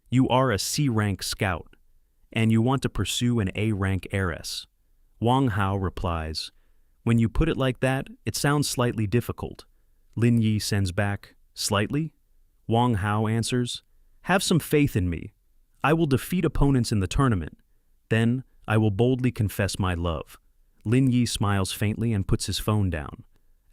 You are a C-rank scout, and you want to pursue an A-rank heiress." Wang Hao replies, "When you put it like that, it sounds slightly difficult." Lin Yi sends back, "Slightly?" Wang Hao answers, "Have some faith in me. I will defeat opponents in the tournament. Then I will boldly confess my love." Lin Yi smiles faintly and puts his phone down.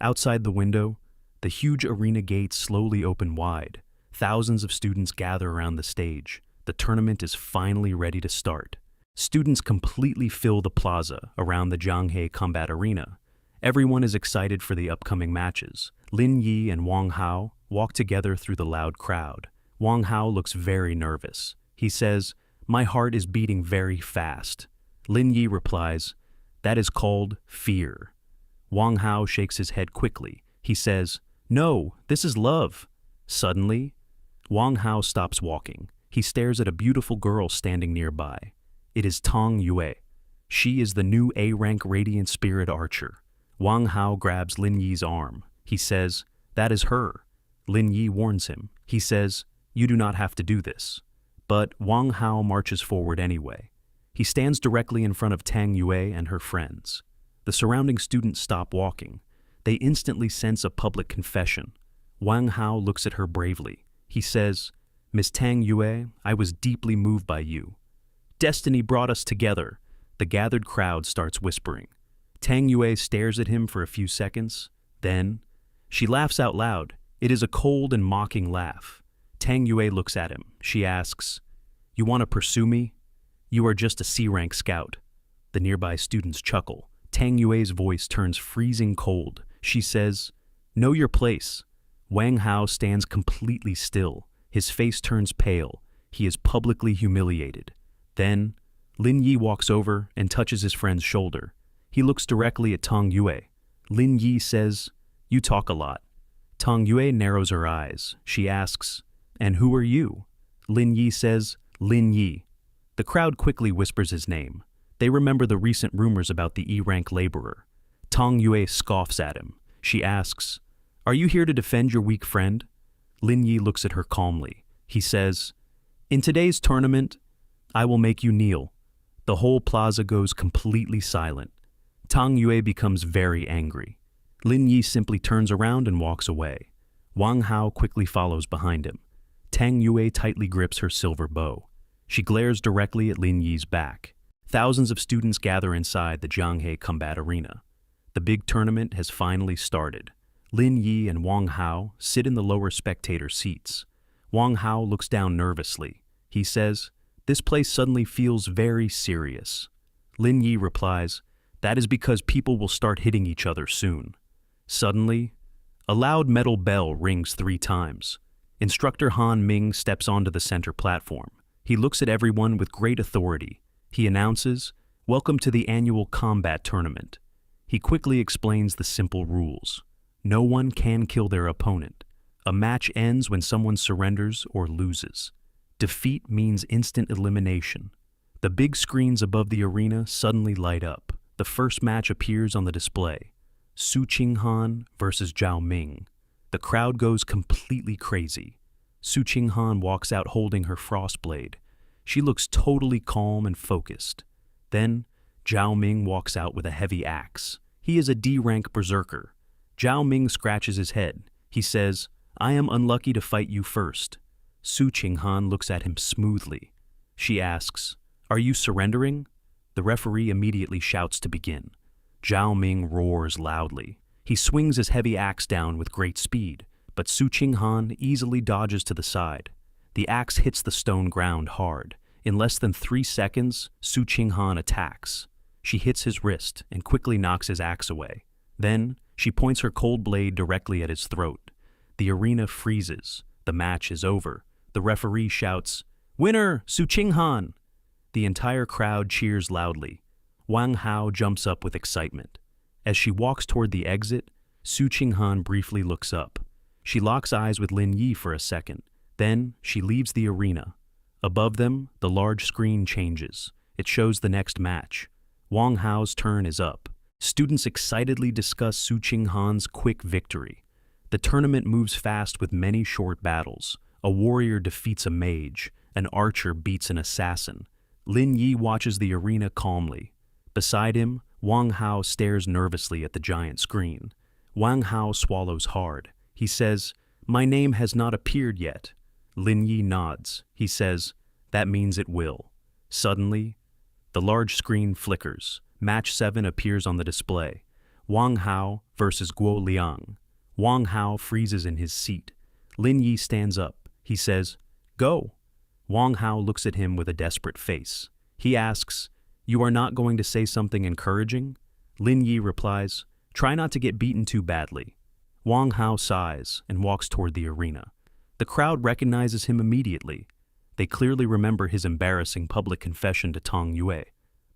Outside the window, the huge arena gates slowly open wide. Thousands of students gather around the stage. The tournament is finally ready to start. Students completely fill the plaza around the Zhanghe Combat Arena. Everyone is excited for the upcoming matches. Lin Yi and Wang Hao walk together through the loud crowd. Wang Hao looks very nervous. He says, "My heart is beating very fast." Lin Yi replies, "That is called fear." Wang Hao shakes his head quickly. He says, "No, this is love." Suddenly, Wang Hao stops walking. He stares at a beautiful girl standing nearby. It is Tang Yue. She is the new A-rank Radiant Spirit Archer. Wang Hao grabs Lin Yi's arm. He says, "That is her." Lin Yi warns him. He says, "You do not have to do this." But Wang Hao marches forward anyway. He stands directly in front of Tang Yue and her friends. The surrounding students stop walking. They instantly sense a public confession. Wang Hao looks at her bravely. He says, "Miss Tang Yue, I was deeply moved by you. Destiny brought us together." The gathered crowd starts whispering. Tang Yue stares at him for a few seconds. Then, she laughs out loud. It is a cold and mocking laugh. Tang Yue looks at him. She asks, "You want to pursue me? You are just a C-rank scout." The nearby students chuckle. Tang Yue's voice turns freezing cold. She says, "Know your place." Wang Hao stands completely still. His face turns pale. He is publicly humiliated. Then, Lin Yi walks over and touches his friend's shoulder. He looks directly at Tang Yue. Lin Yi says, "You talk a lot." Tang Yue narrows her eyes. She asks, "And who are you?" Lin Yi says, "Lin Yi." The crowd quickly whispers his name. They remember the recent rumors about the E-rank laborer. Tang Yue scoffs at him. She asks, "Are you here to defend your weak friend?" Lin Yi looks at her calmly. He says, "In today's tournament, I will make you kneel." The whole plaza goes completely silent. Tang Yue becomes very angry. Lin Yi simply turns around and walks away. Wang Hao quickly follows behind him. Tang Yue tightly grips her silver bow. She glares directly at Lin Yi's back. Thousands of students gather inside the Jianghe Combat Arena. The big tournament has finally started. Lin Yi and Wang Hao sit in the lower spectator seats. Wang Hao looks down nervously. He says, "This place suddenly feels very serious." Lin Yi replies, "That is because people will start hitting each other soon." Suddenly, a loud metal bell rings 3 times. Instructor Han Ming steps onto the center platform. He looks at everyone with great authority. He announces, "Welcome to the annual combat tournament." He quickly explains the simple rules. No one can kill their opponent. A match ends when someone surrenders or loses. Defeat means instant elimination. The big screens above the arena suddenly light up. The first match appears on the display. Su Qinghan versus Zhao Ming. The crowd goes completely crazy. Su Qinghan walks out holding her frost blade. She looks totally calm and focused. Then, Zhao Ming walks out with a heavy axe. He is a D-rank berserker. Zhao Ming scratches his head. He says, "I am unlucky to fight you first." Su Qinghan looks at him smoothly. She asks, "Are you surrendering?" The referee immediately shouts to begin. Zhao Ming roars loudly. He swings his heavy axe down with great speed, but Su Qinghan easily dodges to the side. The axe hits the stone ground hard. In less than 3 seconds, Su Qinghan attacks. She hits his wrist and quickly knocks his axe away. Then, she points her cold blade directly at his throat. The arena freezes. The match is over. The referee shouts, "Winner, Su Qinghan!" The entire crowd cheers loudly. Wang Hao jumps up with excitement. As she walks toward the exit, Su Qinghan briefly looks up. She locks eyes with Lin Yi for a second. Then, she leaves the arena. Above them, the large screen changes. It shows the next match. Wang Hao's turn is up. Students excitedly discuss Su Qinghan's quick victory. The tournament moves fast with many short battles. A warrior defeats a mage. An archer beats an assassin. Lin Yi watches the arena calmly. Beside him, Wang Hao stares nervously at the giant screen. Wang Hao swallows hard. He says, "My name has not appeared yet." Lin Yi nods. He says, "That means it will." Suddenly, the large screen flickers. Match 7 appears on the display. Wang Hao versus Guo Liang. Wang Hao freezes in his seat. Lin Yi stands up. He says, "Go." Wang Hao looks at him with a desperate face. He asks, "You are not going to say something encouraging?" Lin Yi replies, "Try not to get beaten too badly." Wang Hao sighs and walks toward the arena. The crowd recognizes him immediately. They clearly remember his embarrassing public confession to Tang Yue.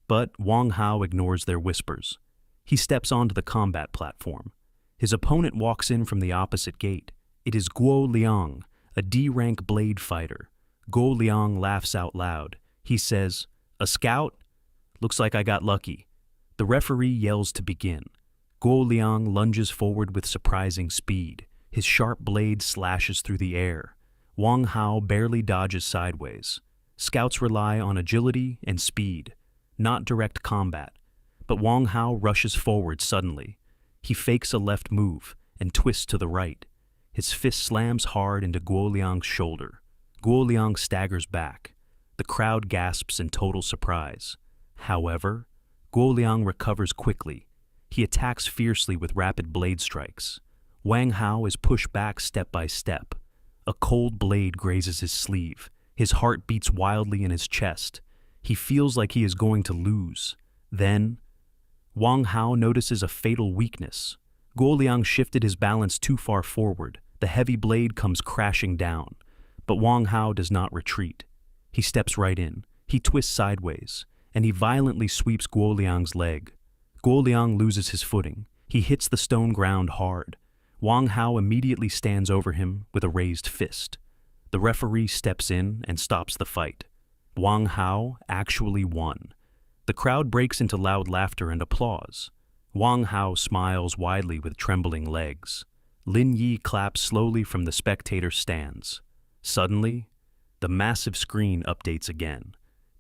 But Wang Hao ignores their whispers. He steps onto the combat platform. His opponent walks in from the opposite gate. It is Guo Liang, a D-rank blade fighter. Guo Liang laughs out loud. He says, "A scout? Looks like I got lucky." The referee yells to begin. Guo Liang lunges forward with surprising speed. His sharp blade slashes through the air. Wang Hao barely dodges sideways. Scouts rely on agility and speed, not direct combat. But Wang Hao rushes forward suddenly. He fakes a left move and twists to the right. His fist slams hard into Guo Liang's shoulder. Guo Liang staggers back. The crowd gasps in total surprise. However, Guo Liang recovers quickly. He attacks fiercely with rapid blade strikes. Wang Hao is pushed back step by step. A cold blade grazes his sleeve. His heart beats wildly in his chest. He feels like he is going to lose. Then, Wang Hao notices a fatal weakness. Guo Liang shifted his balance too far forward. The heavy blade comes crashing down. But Wang Hao does not retreat. He steps right in. He twists sideways, and he violently sweeps Guo Liang's leg. Guo Liang loses his footing. He hits the stone ground hard. Wang Hao immediately stands over him with a raised fist. The referee steps in and stops the fight. Wang Hao actually won. The crowd breaks into loud laughter and applause. Wang Hao smiles widely with trembling legs. Lin Yi claps slowly from the spectator stands. Suddenly, the massive screen updates again.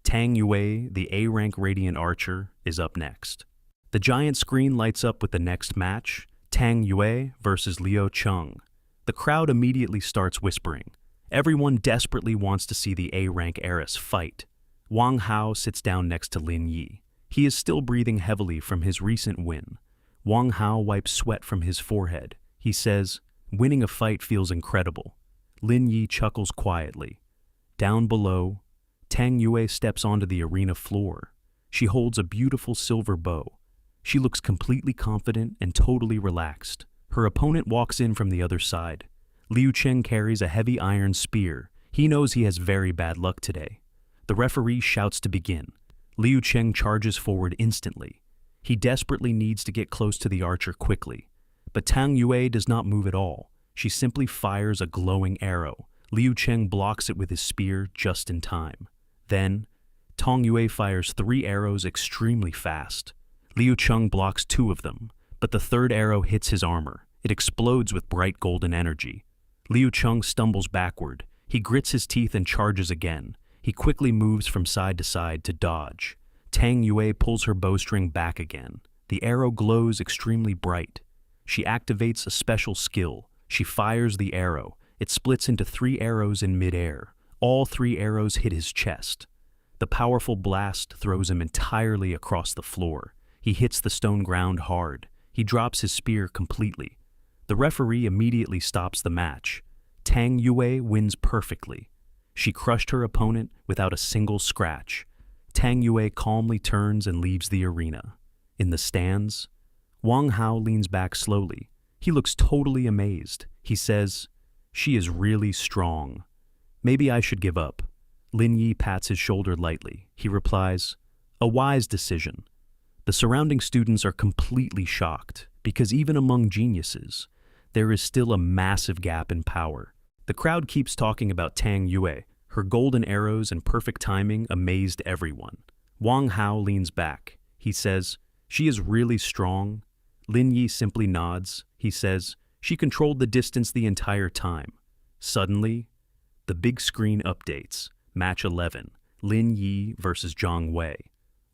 Tang Yue, the A-rank Radiant Archer, is up next. The giant screen lights up with the next match, Tang Yue versus Liu Cheng. The crowd immediately starts whispering. Everyone desperately wants to see the A-rank heiress fight. Wang Hao sits down next to Lin Yi. He is still breathing heavily from his recent win. Wang Hao wipes sweat from his forehead. He says, "Winning a fight feels incredible." Lin Yi chuckles quietly. Down below, Tang Yue steps onto the arena floor. She holds a beautiful silver bow. She looks completely confident and totally relaxed. Her opponent walks in from the other side. Liu Cheng carries a heavy iron spear. He knows he has very bad luck today. The referee shouts to begin. Liu Cheng charges forward instantly. He desperately needs to get close to the archer quickly. But Tang Yue does not move at all. She simply fires a glowing arrow. Liu Cheng blocks it with his spear just in time. Then, Tang Yue fires 3 arrows extremely fast. Liu Cheng blocks 2 of them, but the third arrow hits his armor. It explodes with bright golden energy. Liu Cheng stumbles backward. He grits his teeth and charges again. He quickly moves from side to side to dodge. Tang Yue pulls her bowstring back again. The arrow glows extremely bright. She activates a special skill. She fires the arrow. It splits into 3 arrows in midair. All 3 arrows hit his chest. The powerful blast throws him entirely across the floor. He hits the stone ground hard. He drops his spear completely. The referee immediately stops the match. Tang Yue wins perfectly. She crushed her opponent without a single scratch. Tang Yue calmly turns and leaves the arena. In the stands, Wang Hao leans back slowly. He looks totally amazed. He says, "She is really strong. Maybe I should give up." Lin Yi pats his shoulder lightly. He replies, "A wise decision." The surrounding students are completely shocked, because even among geniuses, there is still a massive gap in power. The crowd keeps talking about Tang Yue. Her golden arrows and perfect timing amazed everyone. Wang Hao leans back. He says, "She is really strong." Lin Yi simply nods. He says, "She controlled the distance the entire time." Suddenly, the big screen updates. Match 11, Lin Yi versus Zhang Wei.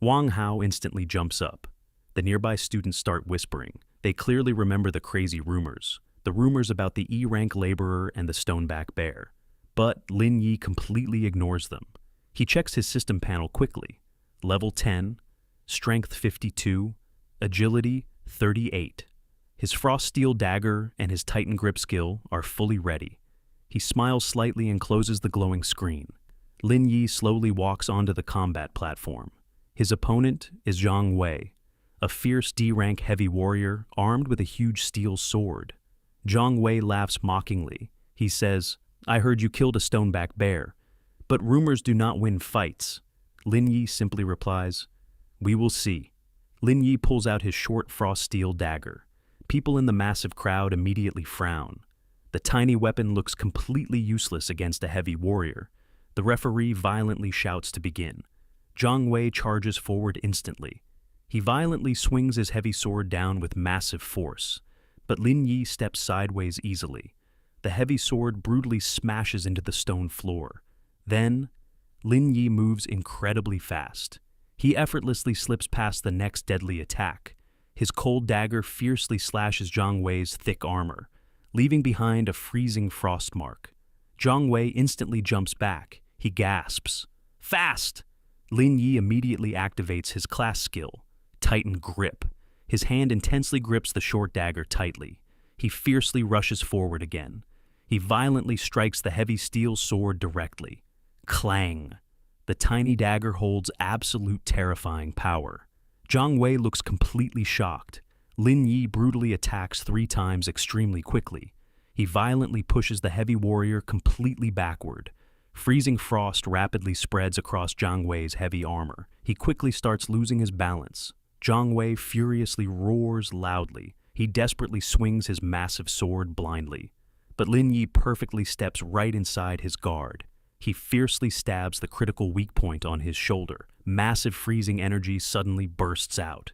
Wang Hao instantly jumps up. The nearby students start whispering. They clearly remember the crazy rumors. The rumors about the E-rank laborer and the stoneback bear. But Lin Yi completely ignores them. He checks his system panel quickly. Level 10, Strength 52, Agility 38. His Frost Steel Dagger and his Titan Grip skill are fully ready. He smiles slightly and closes the glowing screen. Lin Yi slowly walks onto the combat platform. His opponent is Zhang Wei, a fierce D-rank heavy warrior armed with a huge steel sword. Zhang Wei laughs mockingly. He says, "I heard you killed a stoneback bear, But rumors do not win fights. Lin Yi simply replies, "We will see." Lin Yi pulls out his short frost steel dagger. People in the massive crowd immediately frown. The tiny weapon looks completely useless against a heavy warrior. The referee violently shouts to begin. Zhang Wei charges forward instantly. He violently swings his heavy sword down with massive force, but Lin Yi steps sideways easily. The heavy sword brutally smashes into the stone floor. Then, Lin Yi moves incredibly fast. He effortlessly slips past the next deadly attack. His cold dagger fiercely slashes Zhang Wei's thick armor, leaving behind a freezing frost mark. Zhang Wei instantly jumps back. He gasps, "Fast!" Lin Yi immediately activates his class skill, Titan Grip. His hand intensely grips the short dagger tightly. He fiercely rushes forward again. He violently strikes the heavy steel sword directly. Clang! The tiny dagger holds absolute terrifying power. Zhang Wei looks completely shocked. Lin Yi brutally attacks 3 times extremely quickly. He violently pushes the heavy warrior completely backward. Freezing frost rapidly spreads across Zhang Wei's heavy armor. He quickly starts losing his balance. Zhang Wei furiously roars loudly. He desperately swings his massive sword blindly. But Lin Yi perfectly steps right inside his guard. He fiercely stabs the critical weak point on his shoulder. Massive freezing energy suddenly bursts out.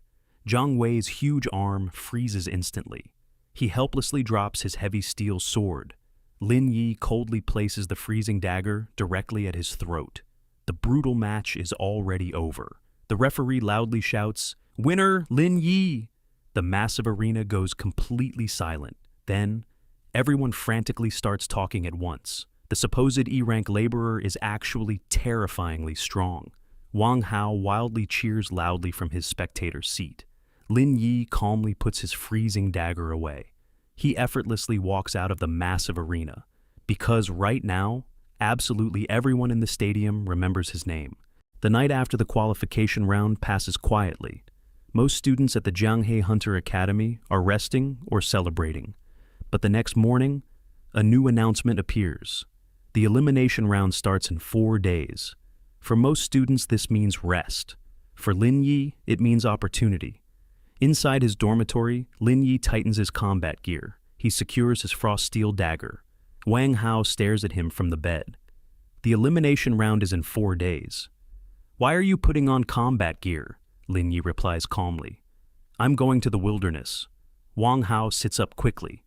Zhang Wei's huge arm freezes instantly. He helplessly drops his heavy steel sword. Lin Yi coldly places the freezing dagger directly at his throat. The brutal match is already over. The referee loudly shouts, "Winner, Lin Yi!" The massive arena goes completely silent. Then, everyone frantically starts talking at once. The supposed E-rank laborer is actually terrifyingly strong. Wang Hao wildly cheers loudly from his spectator seat. Lin Yi calmly puts his freezing dagger away. He effortlessly walks out of the massive arena, because right now, absolutely everyone in the stadium remembers his name. The night after the qualification round passes quietly. Most students at the Jianghe Hunter Academy are resting or celebrating. But the next morning, a new announcement appears. The elimination round starts in 4 days. For most students, this means rest. For Lin Yi, it means opportunity. Inside his dormitory, Lin Yi tightens his combat gear. He secures his frost steel dagger. Wang Hao stares at him from the bed. The elimination round is in 4 days. "Why are you putting on combat gear?" Lin Yi replies calmly. "I'm going to the wilderness." Wang Hao sits up quickly.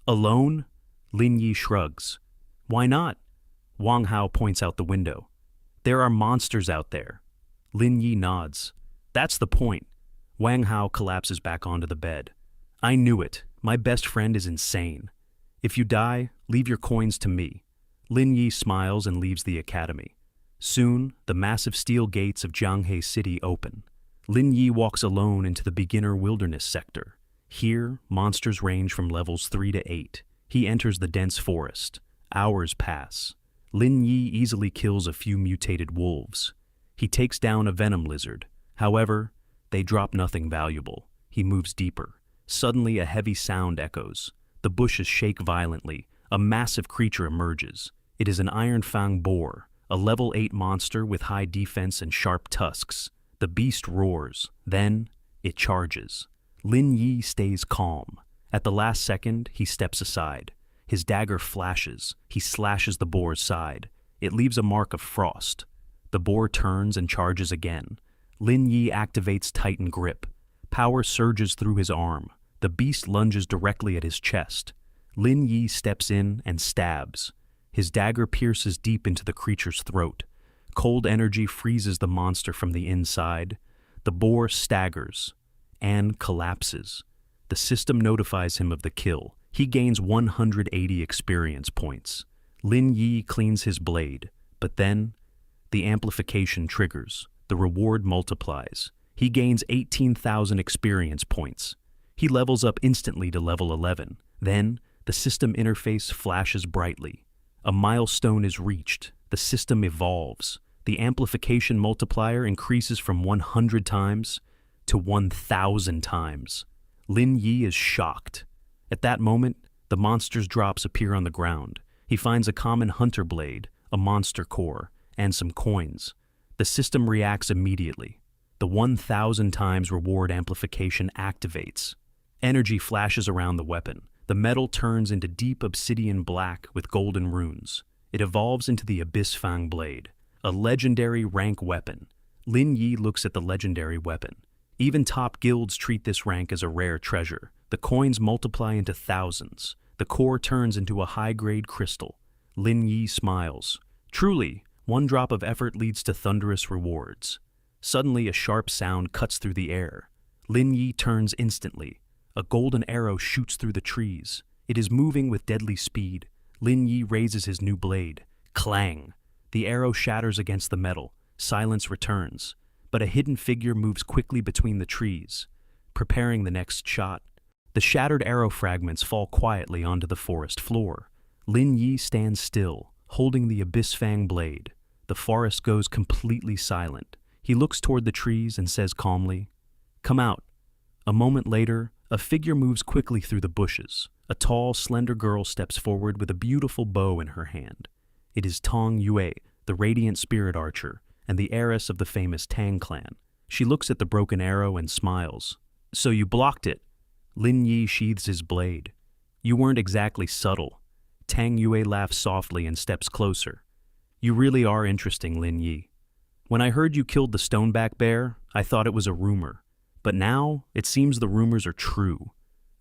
"Alone?" Lin Yi shrugs. "Why not?" Wang Hao points out the window. "There are monsters out there." Lin Yi nods. "That's the point." Wang Hao collapses back onto the bed. "I knew it. My best friend is insane. If you die, leave your coins to me." Lin Yi smiles and leaves the academy. Soon, the massive steel gates of Jianghe City open. Lin Yi walks alone into the beginner wilderness sector. Here, monsters range from levels 3 to 8. He enters the dense forest. Hours pass. Lin Yi easily kills a few mutated wolves. He takes down a venom lizard. However, they drop nothing valuable. He moves deeper. Suddenly, a heavy sound echoes. The bushes shake violently. A massive creature emerges. It is an Iron Fang boar, a level 8 monster with high defense and sharp tusks. The beast roars. Then, it charges. Lin Yi stays calm. At the last second, he steps aside. His dagger flashes. He slashes the boar's side. It leaves a mark of frost. The boar turns and charges again. Lin Yi activates Titan Grip. Power surges through his arm. The beast lunges directly at his chest. Lin Yi steps in and stabs. His dagger pierces deep into the creature's throat. Cold energy freezes the monster from the inside. The boar staggers and collapses. The system notifies him of the kill. He gains 180 experience points. Lin Yi cleans his blade, but then the amplification triggers. The reward multiplies. He gains 18,000 experience points. He levels up instantly to level 11. Then, the system interface flashes brightly. A milestone is reached. The system evolves. The amplification multiplier increases from 100 times to 1,000 times. Lin Yi is shocked. At that moment, the monster's drops appear on the ground. He finds a common hunter blade, a monster core, and some coins. The system reacts immediately. The 1,000 times reward amplification activates. Energy flashes around the weapon. The metal turns into deep obsidian black with golden runes. It evolves into the Abyss Fang Blade, a legendary rank weapon. Lin Yi looks at the legendary weapon. Even top guilds treat this rank as a rare treasure. The coins multiply into thousands. The core turns into a high-grade crystal. Lin Yi smiles. Truly, one drop of effort leads to thunderous rewards. Suddenly, a sharp sound cuts through the air. Lin Yi turns instantly. A golden arrow shoots through the trees. It is moving with deadly speed. Lin Yi raises his new blade. Clang! The arrow shatters against the metal. Silence returns. But a hidden figure moves quickly between the trees, preparing the next shot. The shattered arrow fragments fall quietly onto the forest floor. Lin Yi stands still, holding the Abyss Fang blade. The forest goes completely silent. He looks toward the trees and says calmly, "Come out." A moment later, a figure moves quickly through the bushes. A tall, slender girl steps forward with a beautiful bow in her hand. It is Tong Yue, the radiant spirit archer, and the heiress of the famous Tang clan. She looks at the broken arrow and smiles. "So you blocked it." Lin Yi sheathes his blade. "You weren't exactly subtle." Tang Yue laughs softly and steps closer. "You really are interesting, Lin Yi. When I heard you killed the stoneback bear, I thought it was a rumor. But now, it seems the rumors are true."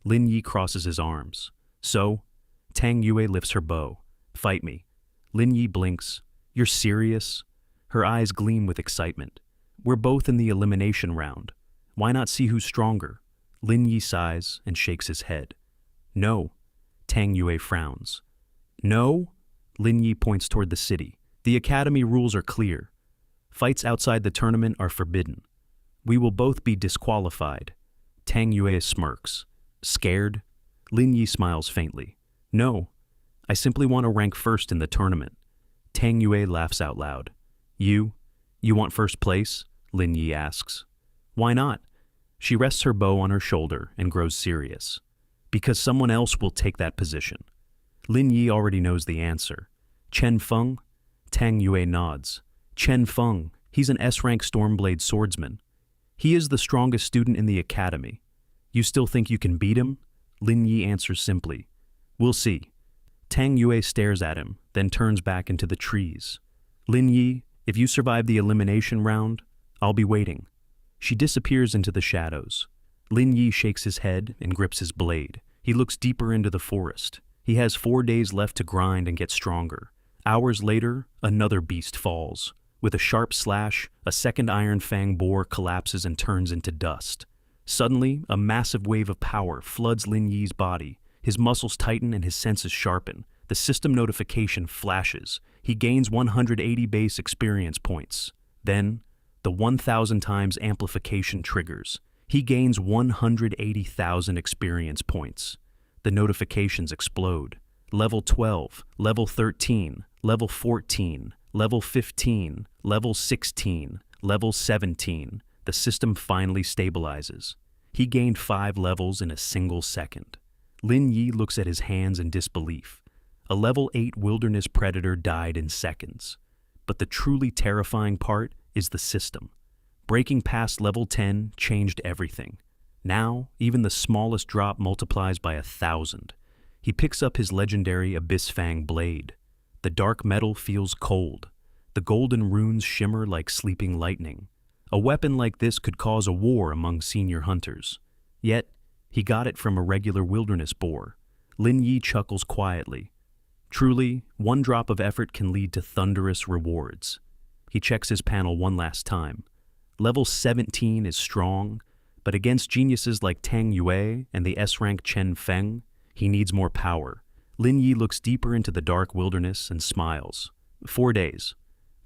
Lin Yi crosses his arms. "So?" Tang Yue lifts her bow. "Fight me." Lin Yi blinks. "You're serious?" Her eyes gleam with excitement. "We're both in the elimination round. Why not see who's stronger?" Lin Yi sighs and shakes his head. "No." Tang Yue frowns. "No?" Lin Yi points toward the city. "The academy rules are clear. Fights outside the tournament are forbidden. We will both be disqualified." Tang Yue smirks. "Scared?" Lin Yi smiles faintly. "No. I simply want to rank first in the tournament." Tang Yue laughs out loud. You want first place?" Lin Yi asks. "Why not?" She rests her bow on her shoulder and grows serious. "Because someone else will take that position." Lin Yi already knows the answer. "Chen Feng?" Tang Yue nods. "Chen Feng. He's an S-rank Stormblade swordsman. He is the strongest student in the academy. You still think you can beat him?" Lin Yi answers simply. "We'll see." Tang Yue stares at him, then turns back into the trees. "Lin Yi, if you survive the elimination round, I'll be waiting." She disappears into the shadows. Lin Yi shakes his head and grips his blade. He looks deeper into the forest. He has 4 days left to grind and get stronger. Hours later, another beast falls. With a sharp slash, a second Iron Fang boar collapses and turns into dust. Suddenly, a massive wave of power floods Lin Yi's body. His muscles tighten and his senses sharpen. The system notification flashes. He gains 180 base experience points. Then, the 1,000 times amplification triggers. He gains 180,000 experience points. The notifications explode. Level 12, level 13, level 14, level 15, level 16, level 17. The system finally stabilizes. He gained 5 levels in a single second. Lin Yi looks at his hands in disbelief. A level 8 wilderness predator died in seconds. But the truly terrifying part is the system. Breaking past level 10 changed everything. Now, even the smallest drop multiplies by 1,000. He picks up his legendary Abyss Fang blade. The dark metal feels cold. The golden runes shimmer like sleeping lightning. A weapon like this could cause a war among senior hunters. Yet, he got it from a regular wilderness boar. Lin Yi chuckles quietly. Truly, one drop of effort can lead to thunderous rewards. He checks his panel one last time. Level 17 is strong, but against geniuses like Tang Yue and the S-rank Chen Feng, he needs more power. Lin Yi looks deeper into the dark wilderness and smiles. 4 days.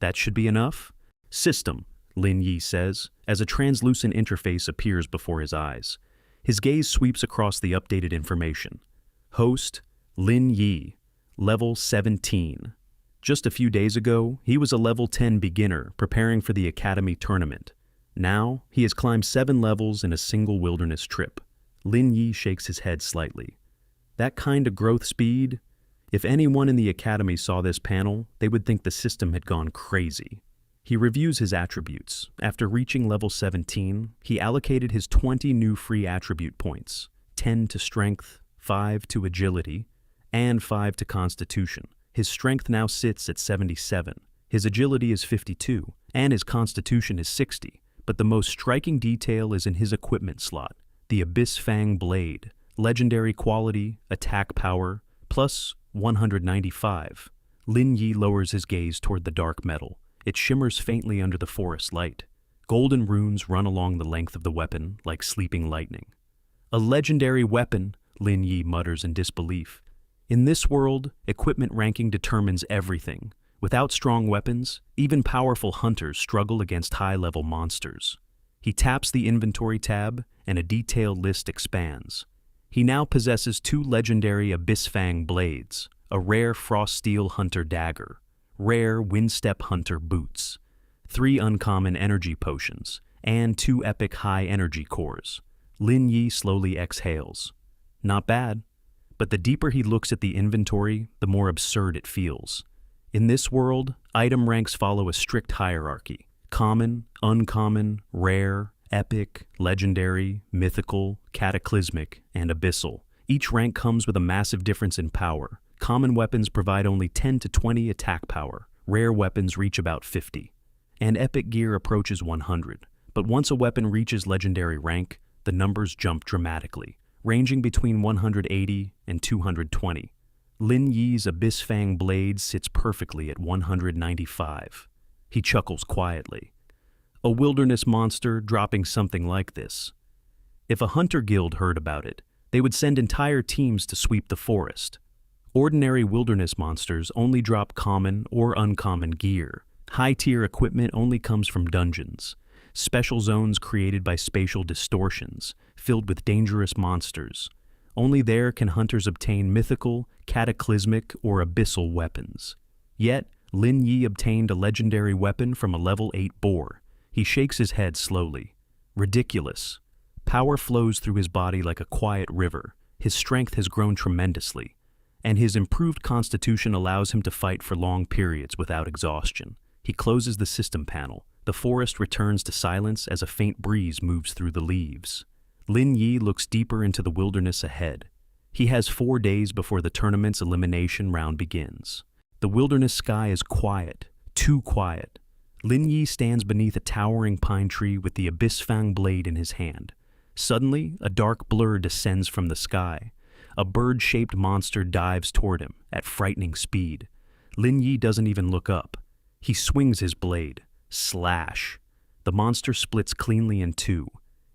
That should be enough? System, Lin Yi says, as a translucent interface appears before his eyes. His gaze sweeps across the updated information. Host, Lin Yi, level 17. Just a few days ago, he was a level 10 beginner preparing for the academy tournament. Now, he has climbed 7 levels in a single wilderness trip. Lin Yi shakes his head slightly. That kind of growth speed, If anyone in the academy saw this panel, they would think the system had gone crazy. He reviews his attributes. After reaching level 17, he allocated his 20 new free attribute points, 10 to strength, 5 to agility, and 5 to constitution. His strength now sits at 77, his agility is 52, and his constitution is 60. But the most striking detail is in his equipment slot, the Abyss Fang Blade, legendary quality, attack power, plus 195. Lin Yi lowers his gaze toward the dark metal. It shimmers faintly under the forest light. Golden runes run along the length of the weapon like sleeping lightning. A legendary weapon, Lin Yi mutters in disbelief. In this world, equipment ranking determines everything. Without strong weapons, even powerful hunters struggle against high-level monsters. He taps the inventory tab, and a detailed list expands. He now possesses 2 legendary Abyss Fang blades, a rare Froststeel Hunter dagger, rare Windstep Hunter boots, 3 uncommon energy potions, and 2 epic high-energy cores. Lin Yi slowly exhales. Not bad, but the deeper he looks at the inventory, the more absurd it feels. In this world, item ranks follow a strict hierarchy. Common, uncommon, rare, epic, legendary, mythical, cataclysmic, and abyssal. Each rank comes with a massive difference in power. Common weapons provide only 10 to 20 attack power. Rare weapons reach about 50. And epic gear approaches 100. But once a weapon reaches legendary rank, the numbers jump dramatically, ranging between 180 and 220. Lin Yi's Abyss Fang blade sits perfectly at 195. He chuckles quietly. A wilderness monster dropping something like this. If a hunter guild heard about it, they would send entire teams to sweep the forest. Ordinary wilderness monsters only drop common or uncommon gear. High-tier equipment only comes from dungeons. Special zones created by spatial distortions, filled with dangerous monsters. Only there can hunters obtain mythical, cataclysmic, or abyssal weapons. Yet, Lin Yi obtained a legendary weapon from a level 8 boar. He shakes his head slowly. Ridiculous. Power flows through his body like a quiet river. His strength has grown tremendously, and his improved constitution allows him to fight for long periods without exhaustion. He closes the system panel. The forest returns to silence as a faint breeze moves through the leaves. Lin Yi looks deeper into the wilderness ahead. He has 4 days before the tournament's elimination round begins. The wilderness sky is quiet, too quiet. Lin Yi stands beneath a towering pine tree with the Abyss Fang blade in his hand. Suddenly, a dark blur descends from the sky. A bird-shaped monster dives toward him at frightening speed. Lin Yi doesn't even look up. He swings his blade. Slash. The monster splits cleanly in 2.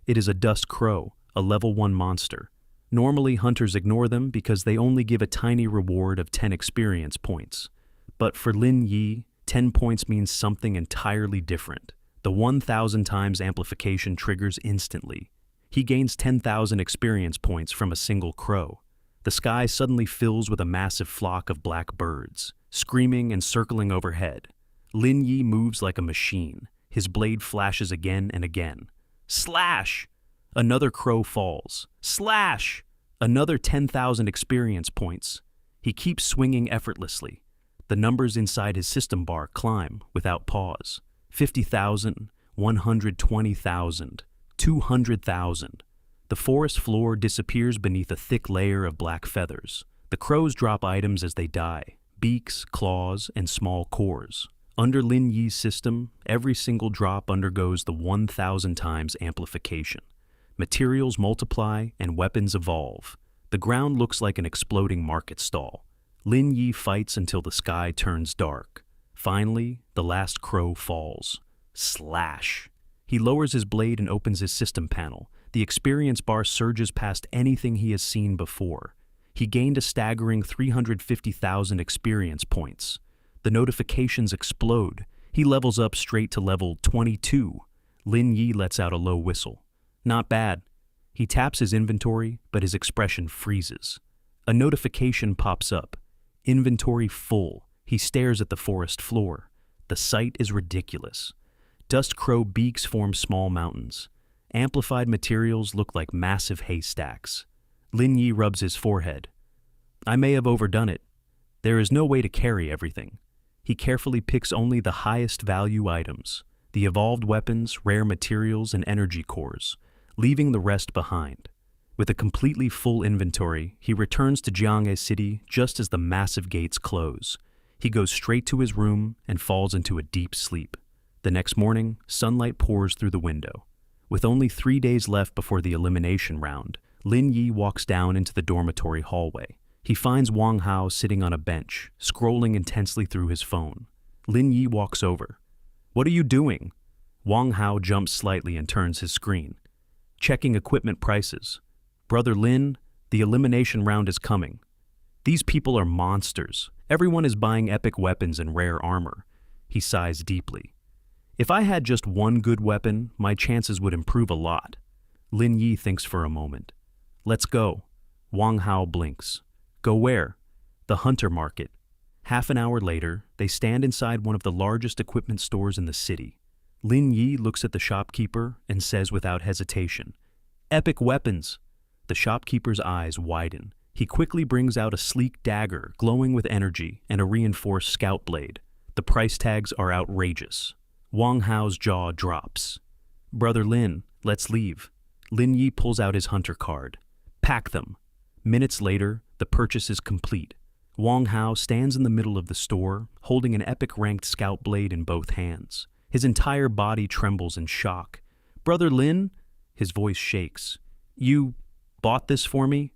It is a dust crow, a level 1 monster. Normally, hunters ignore them because they only give a tiny reward of 10 experience points. But for Lin Yi, 10 points means something entirely different. The 1,000 times amplification triggers instantly. He gains 10,000 experience points from a single crow. The sky suddenly fills with a massive flock of black birds, screaming and circling overhead. Lin Yi moves like a machine. His blade flashes again and again. Slash! Another crow falls. Slash! Another 10,000 experience points. He keeps swinging effortlessly. The numbers inside his system bar climb without pause. 50,000, 120,000, 200,000. The forest floor disappears beneath a thick layer of black feathers. The crows drop items as they die, beaks, claws, and small cores. Under Lin Yi's system, every single drop undergoes the 1,000 times amplification. Materials multiply and weapons evolve. The ground looks like an exploding market stall. Lin Yi fights until the sky turns dark. Finally, the last crow falls. Slash! He lowers his blade and opens his system panel. The experience bar surges past anything he has seen before. He gained a staggering 350,000 experience points. The notifications explode. He levels up straight to level 22. Lin Yi lets out a low whistle. Not bad. He taps his inventory, but his expression freezes. A notification pops up. Inventory full. He stares at the forest floor. The sight is ridiculous. Dust crow beaks form small mountains. Amplified materials look like massive haystacks. Lin Yi rubs his forehead. I may have overdone it. There is no way to carry everything. He carefully picks only the highest value items, the evolved weapons, rare materials, and energy cores, leaving the rest behind. With a completely full inventory, he returns to Jianghe City just as the massive gates close. He goes straight to his room and falls into a deep sleep. The next morning, sunlight pours through the window. With only 3 days left before the elimination round, Lin Yi walks down into the dormitory hallway. He finds Wang Hao sitting on a bench, scrolling intensely through his phone. Lin Yi walks over. "What are you doing?" Wang Hao jumps slightly and turns his screen. "Checking equipment prices. Brother Lin, the elimination round is coming. These people are monsters. Everyone is buying epic weapons and rare armor." He sighs deeply. "If I had just one good weapon, my chances would improve a lot." Lin Yi thinks for a moment. "Let's go." Wang Hao blinks. "Go where?" "The Hunter Market." Half an hour later, they stand inside one of the largest equipment stores in the city. Lin Yi looks at the shopkeeper and says without hesitation, "Epic weapons." The shopkeeper's eyes widen. He quickly brings out a sleek dagger glowing with energy and a reinforced scout blade. The price tags are outrageous. Wang Hao's jaw drops. "Brother Lin, let's leave." Lin Yi pulls out his hunter card. "Pack them." Minutes later, the purchase is complete. Wang Hao stands in the middle of the store, holding an epic-ranked scout blade in both hands. His entire body trembles in shock. "Brother Lin?" His voice shakes. "You bought this for me?"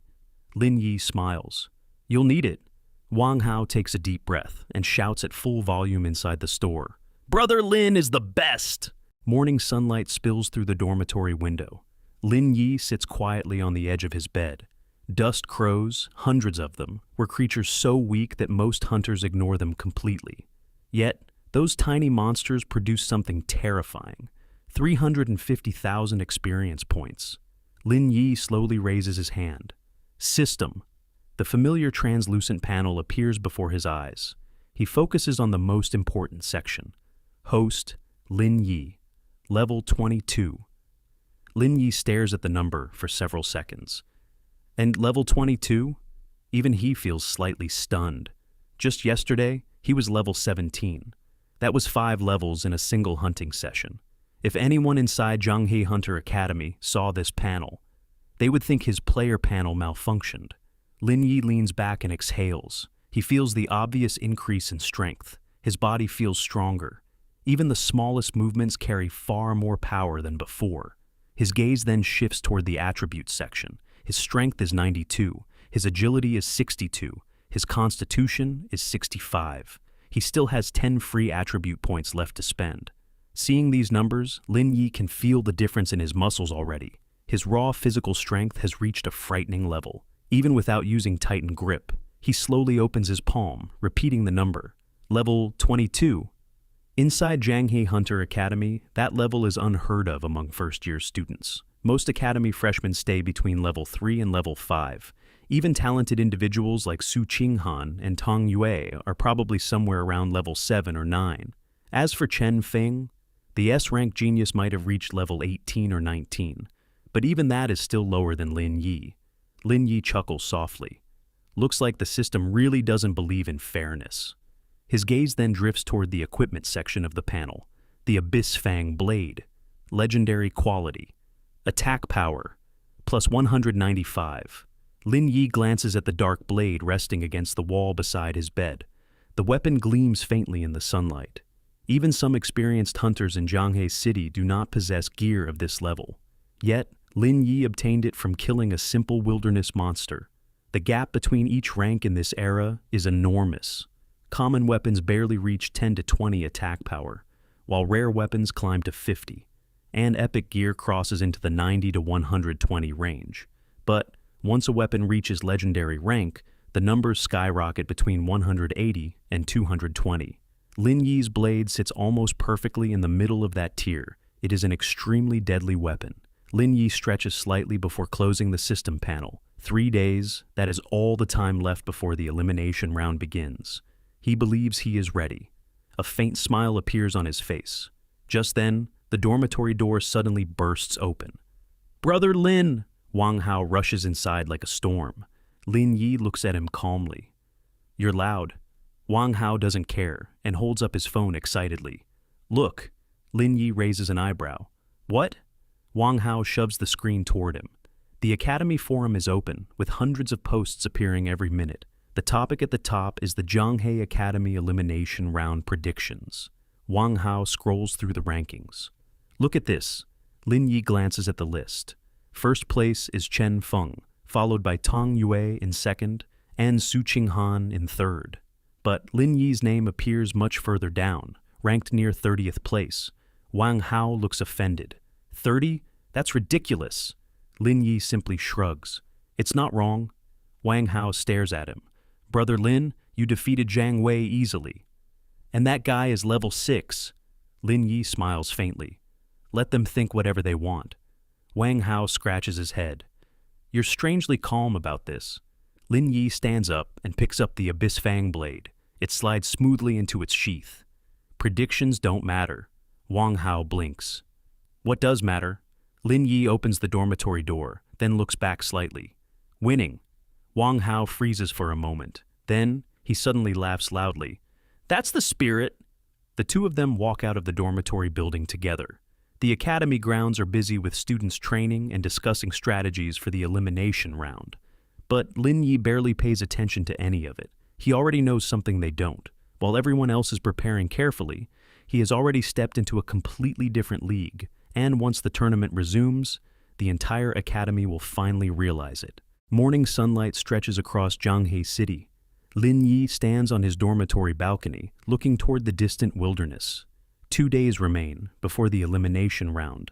Lin Yi smiles. "You'll need it." Wang Hao takes a deep breath and shouts at full volume inside the store. "Brother Lin is the best!" Morning sunlight spills through the dormitory window. Lin Yi sits quietly on the edge of his bed. Dust crows, hundreds of them, were creatures so weak that most hunters ignore them completely. Yet, those tiny monsters produce something terrifying. 350,000 experience points. Lin Yi slowly raises his hand. System. The familiar translucent panel appears before his eyes. He focuses on the most important section. Host, Lin Yi. Level 22. Lin Yi stares at the number for several seconds. And level 22? Even he feels slightly stunned. Just yesterday, he was level 17. That was 5 levels in a single hunting session. If anyone inside Zhanghe Hunter Academy saw this panel, they would think his player panel malfunctioned. Lin Yi leans back and exhales. He feels the obvious increase in strength. His body feels stronger. Even the smallest movements carry far more power than before. His gaze then shifts toward the attributes section. His strength is 92. His agility is 62. His constitution is 65. He still has 10 free attribute points left to spend. Seeing these numbers, Lin Yi can feel the difference in his muscles already. His raw physical strength has reached a frightening level. Even without using Titan grip, he slowly opens his palm, repeating the number. Level 22. Inside Zhanghe Hunter Academy, that level is unheard of among first-year students. Most academy freshmen stay between level 3 and level 5. Even talented individuals like Su Qinghan and Tong Yue are probably somewhere around level 7 or 9. As for Chen Feng, the S-rank genius might have reached level 18 or 19, but even that is still lower than Lin Yi. Lin Yi chuckles softly. Looks like the system really doesn't believe in fairness. His gaze then drifts toward the equipment section of the panel. The Abyss Fang Blade. Legendary quality. Attack power. Plus 195. Lin Yi glances at the dark blade resting against the wall beside his bed. The weapon gleams faintly in the sunlight. Even some experienced hunters in Zhanghe City do not possess gear of this level. Yet, Lin Yi obtained it from killing a simple wilderness monster. The gap between each rank in this era is enormous. Common weapons barely reach 10 to 20 attack power, while rare weapons climb to 50, and epic gear crosses into the 90 to 120 range. But once a weapon reaches legendary rank, the numbers skyrocket between 180 and 220. Lin Yi's blade sits almost perfectly in the middle of that tier. It is an extremely deadly weapon. Lin Yi stretches slightly before closing the system panel. 3 days, that is all the time left before the elimination round begins. He believes he is ready. A faint smile appears on his face. Just then, the dormitory door suddenly bursts open. "Brother Lin!" Wang Hao rushes inside like a storm. Lin Yi looks at him calmly. You're loud. Wang Hao doesn't care and holds up his phone excitedly. Look. Lin Yi raises an eyebrow. What? Wang Hao shoves the screen toward him. The Academy forum is open, with hundreds of posts appearing every minute. The topic at the top is the Zhanghe Academy Elimination Round predictions. Wang Hao scrolls through the rankings. Look at this. Lin Yi glances at the list. First place is Chen Feng, followed by Tang Yue in second, and Su Qinghan in third. But Lin Yi's name appears much further down, ranked near 30th place. Wang Hao looks offended. 30? That's ridiculous. Lin Yi simply shrugs. It's not wrong. Wang Hao stares at him. Brother Lin, you defeated Zhang Wei easily. And that guy is level 6. Lin Yi smiles faintly. Let them think whatever they want. Wang Hao scratches his head. You're strangely calm about this. Lin Yi stands up and picks up the Abyss Fang blade. It slides smoothly into its sheath. Predictions don't matter. Wang Hao blinks. What does matter? Lin Yi opens the dormitory door, then looks back slightly. Winning. Wang Hao freezes for a moment. Then, he suddenly laughs loudly. That's the spirit! The two of them walk out of the dormitory building together. The academy grounds are busy with students training and discussing strategies for the elimination round. But Lin Yi barely pays attention to any of it. He already knows something they don't. While everyone else is preparing carefully, he has already stepped into a completely different league, and once the tournament resumes, the entire academy will finally realize it. Morning sunlight stretches across Zhanghe City. Lin Yi stands on his dormitory balcony, looking toward the distant wilderness. 2 days remain before the elimination round.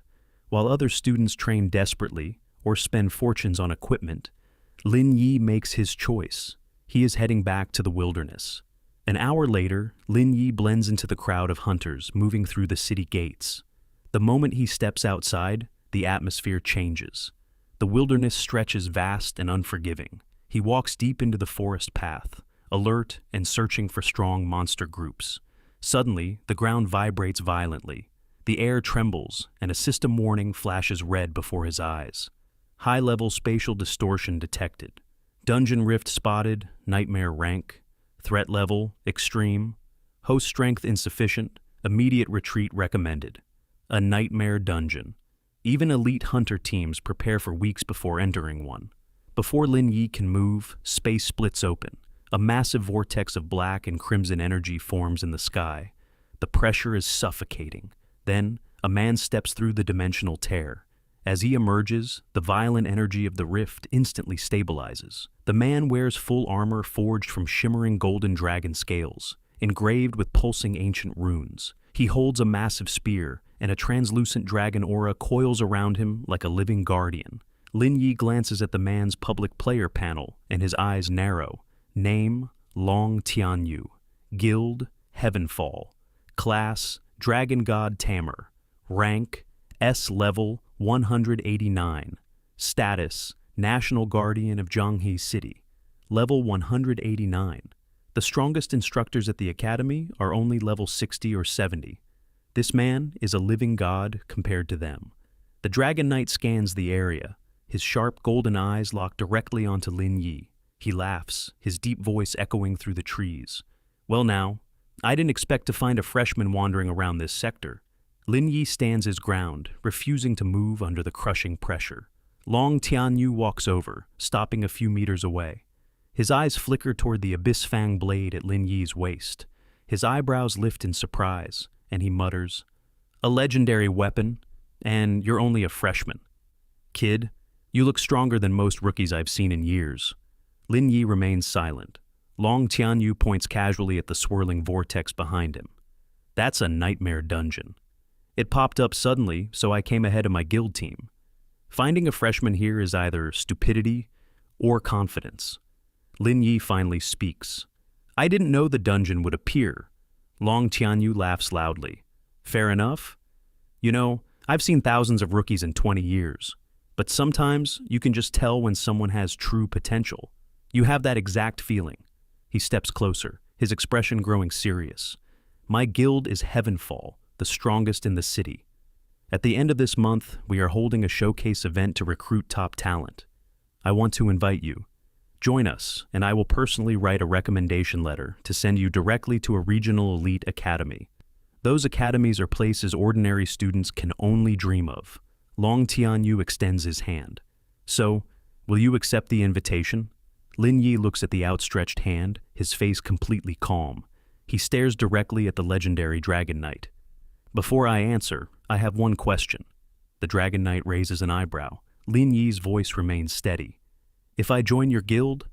While other students train desperately or spend fortunes on equipment, Lin Yi makes his choice. He is heading back to the wilderness. An hour later, Lin Yi blends into the crowd of hunters moving through the city gates. The moment he steps outside, the atmosphere changes. The wilderness stretches vast and unforgiving. He walks deep into the forest path, alert and searching for strong monster groups. Suddenly, the ground vibrates violently. The air trembles, and a system warning flashes red before his eyes. High-level spatial distortion detected. Dungeon rift spotted, nightmare rank. Threat level, extreme. Host strength insufficient, immediate retreat recommended. A nightmare dungeon. Even elite hunter teams prepare for weeks before entering one. Before Lin Yi can move, space splits open. A massive vortex of black and crimson energy forms in the sky. The pressure is suffocating. Then, a man steps through the dimensional tear. As he emerges, the violent energy of the rift instantly stabilizes. The man wears full armor forged from shimmering golden dragon scales, engraved with pulsing ancient runes. He holds a massive spear, and a translucent dragon aura coils around him like a living guardian. Lin Yi glances at the man's public player panel, and his eyes narrow. Name, Long Tianyu. Guild, Heavenfall. Class, Dragon God Tamer. Rank, S level 189. Status, National Guardian of Zhanghe City. Level 189. The strongest instructors at the academy are only level 60 or 70. This man is a living god compared to them. The Dragon Knight scans the area. His sharp golden eyes lock directly onto Lin Yi. He laughs, his deep voice echoing through the trees. Well now, I didn't expect to find a freshman wandering around this sector. Lin Yi stands his ground, refusing to move under the crushing pressure. Long Tianyu walks over, stopping a few meters away. His eyes flicker toward the Abyss Fang blade at Lin Yi's waist. His eyebrows lift in surprise, and he mutters, "A legendary weapon, and you're only a freshman. Kid, you look stronger than most rookies I've seen in years." Lin Yi remains silent. Long Tianyu points casually at the swirling vortex behind him. That's a nightmare dungeon. It popped up suddenly, so I came ahead of my guild team. Finding a freshman here is either stupidity or confidence. Lin Yi finally speaks. I didn't know the dungeon would appear. Long Tianyu laughs loudly. Fair enough. You know, I've seen thousands of rookies in 20 years, but sometimes you can just tell when someone has true potential. You have that exact feeling. He steps closer, his expression growing serious. My guild is Heavenfall, the strongest in the city. At the end of this month, we are holding a showcase event to recruit top talent. I want to invite you. Join us, and I will personally write a recommendation letter to send you directly to a regional elite academy. Those academies are places ordinary students can only dream of. Long Tianyu extends his hand. So, will you accept the invitation? Lin Yi looks at the outstretched hand, his face completely calm. He stares directly at the legendary Dragon Knight. Before I answer, I have one question. The Dragon Knight raises an eyebrow. Lin Yi's voice remains steady. If I join your guild,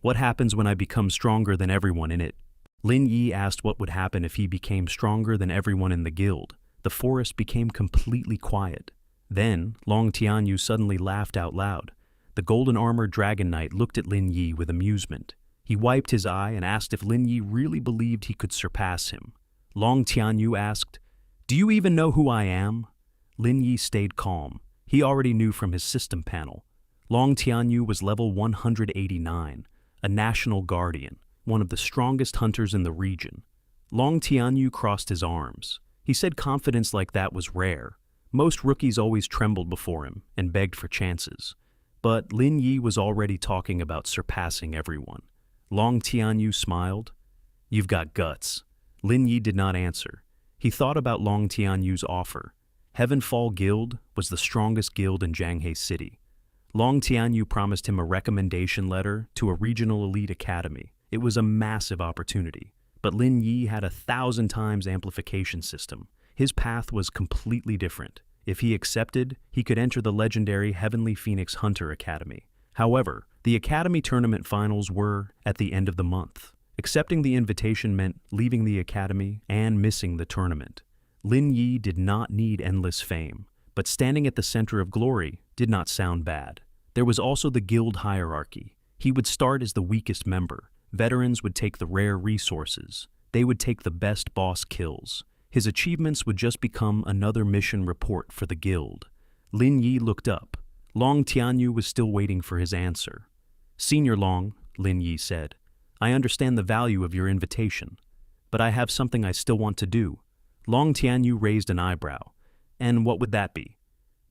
what happens when I become stronger than everyone in it? Lin Yi asked what would happen if he became stronger than everyone in the guild. The forest became completely quiet. Then, Long Tianyu suddenly laughed out loud. The golden-armored Dragon Knight looked at Lin Yi with amusement. He wiped his eye and asked if Lin Yi really believed he could surpass him. Long Tianyu asked, "Do you even know who I am?" Lin Yi stayed calm. He already knew from his system panel. Long Tianyu was level 189, a national guardian, one of the strongest hunters in the region. Long Tianyu crossed his arms. He said confidence like that was rare. Most rookies always trembled before him and begged for chances. But Lin Yi was already talking about surpassing everyone. Long Tianyu smiled. "You've got guts." Lin Yi did not answer. He thought about Long Tianyu's offer. Heavenfall Guild was the strongest guild in Zhanghe City. Long Tianyu promised him a recommendation letter to a regional elite academy. It was a massive opportunity. But Lin Yi had 1,000 times amplification system. His path was completely different. If he accepted, he could enter the legendary Heavenly Phoenix Hunter Academy. However, the Academy tournament finals were at the end of the month. Accepting the invitation meant leaving the Academy and missing the tournament. Lin Yi did not need endless fame, but standing at the center of glory did not sound bad. There was also the guild hierarchy. He would start as the weakest member. Veterans would take the rare resources. They would take the best boss kills. His achievements would just become another mission report for the guild. Lin Yi looked up. Long Tianyu was still waiting for his answer. "Senior Long," Lin Yi said, "I understand the value of your invitation, but I have something I still want to do." Long Tianyu raised an eyebrow. "And what would that be?"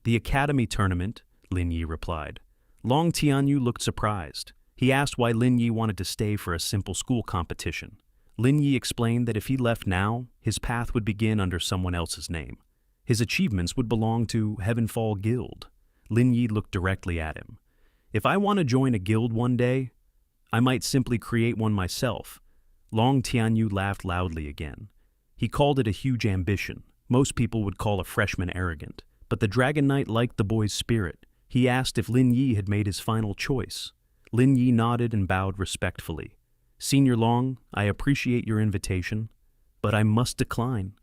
"The Academy tournament," Lin Yi replied. Long Tianyu looked surprised. He asked why Lin Yi wanted to stay for a simple school competition. Lin Yi explained that if he left now, his path would begin under someone else's name. His achievements would belong to Heavenfall Guild. Lin Yi looked directly at him. "If I want to join a guild one day, I might simply create one myself." Long Tianyu laughed loudly again. He called it a huge ambition. Most people would call a freshman arrogant. But the Dragon Knight liked the boy's spirit. He asked if Lin Yi had made his final choice. Lin Yi nodded and bowed respectfully. "Senior Long, I appreciate your invitation, but I must decline."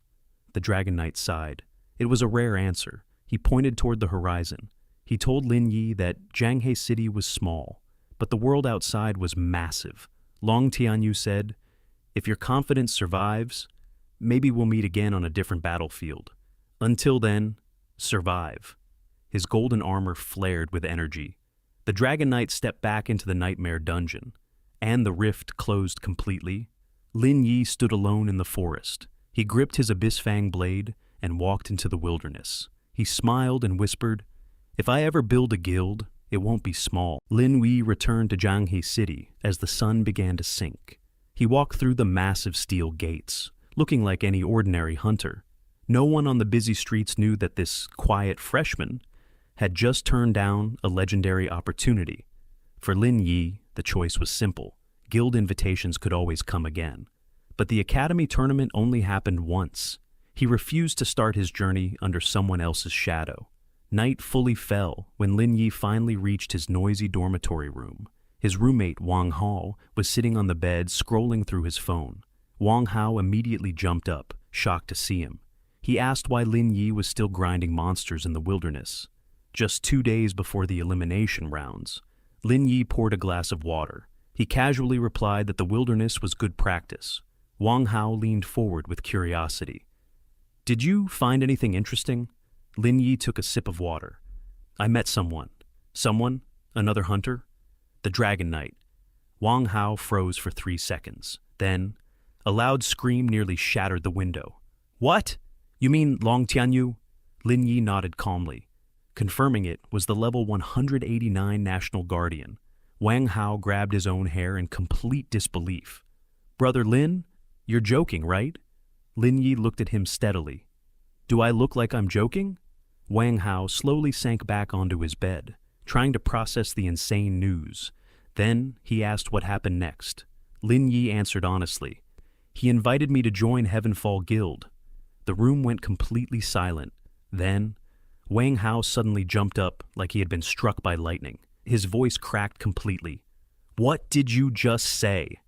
The Dragon Knight sighed. It was a rare answer. He pointed toward the horizon. He told Lin Yi that Zhanghe City was small, but the world outside was massive. Long Tianyu said, "If your confidence survives, maybe we'll meet again on a different battlefield. Until then, survive." His golden armor flared with energy. The Dragon Knight stepped back into the nightmare dungeon, and the rift closed completely. Lin Yi stood alone in the forest. He gripped his Abyss Fang blade and walked into the wilderness. He smiled and whispered, "If I ever build a guild, it won't be small." Lin Yi returned to Zhanghe City as the sun began to sink. He walked through the massive steel gates, looking like any ordinary hunter. No one on the busy streets knew that this quiet freshman had just turned down a legendary opportunity. For Lin Yi, the choice was simple. Guild invitations could always come again. But the Academy tournament only happened once. He refused to start his journey under someone else's shadow. Night fully fell when Lin Yi finally reached his noisy dormitory room. His roommate, Wang Hao, was sitting on the bed scrolling through his phone. Wang Hao immediately jumped up, shocked to see him. He asked why Lin Yi was still grinding monsters in the wilderness. Just 2 days before the elimination rounds, Lin Yi poured a glass of water. He casually replied that the wilderness was good practice. Wang Hao leaned forward with curiosity. "Did you find anything interesting?" Lin Yi took a sip of water. "I met someone." "Someone? Another hunter?" "The Dragon Knight." Wang Hao froze for 3 seconds. Then, a loud scream nearly shattered the window. "What? You mean Long Tianyu?" Lin Yi nodded calmly. Confirming it was the level 189 National Guardian. Wang Hao grabbed his own hair in complete disbelief. "Brother Lin, you're joking, right?" Lin Yi looked at him steadily. "Do I look like I'm joking?" Wang Hao slowly sank back onto his bed, trying to process the insane news. Then he asked what happened next. Lin Yi answered honestly. "He invited me to join Heavenfall Guild." The room went completely silent. Then, Wang Hao suddenly jumped up like he had been struck by lightning. His voice cracked completely. "What did you just say?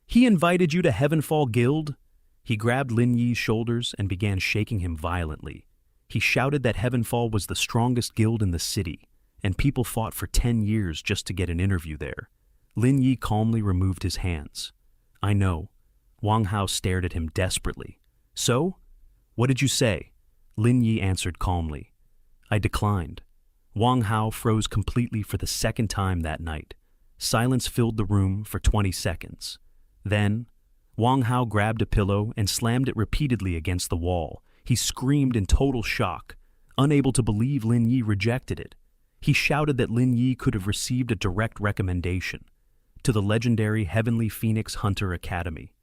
He invited you to Heavenfall Guild?" He grabbed Lin Yi's shoulders and began shaking him violently. He shouted that Heavenfall was the strongest guild in the city, and people fought for 10 years just to get an interview there. Lin Yi calmly removed his hands. "I know." Wang Hao stared at him desperately. "So? What did you say?" Lin Yi answered calmly. "I declined." Wang Hao froze completely for the second time that night. Silence filled the room for 20 seconds. Then, Wang Hao grabbed a pillow and slammed it repeatedly against the wall. He screamed in total shock, unable to believe Lin Yi rejected it. He shouted that Lin Yi could have received a direct recommendation to the legendary Heavenly Phoenix Hunter Academy.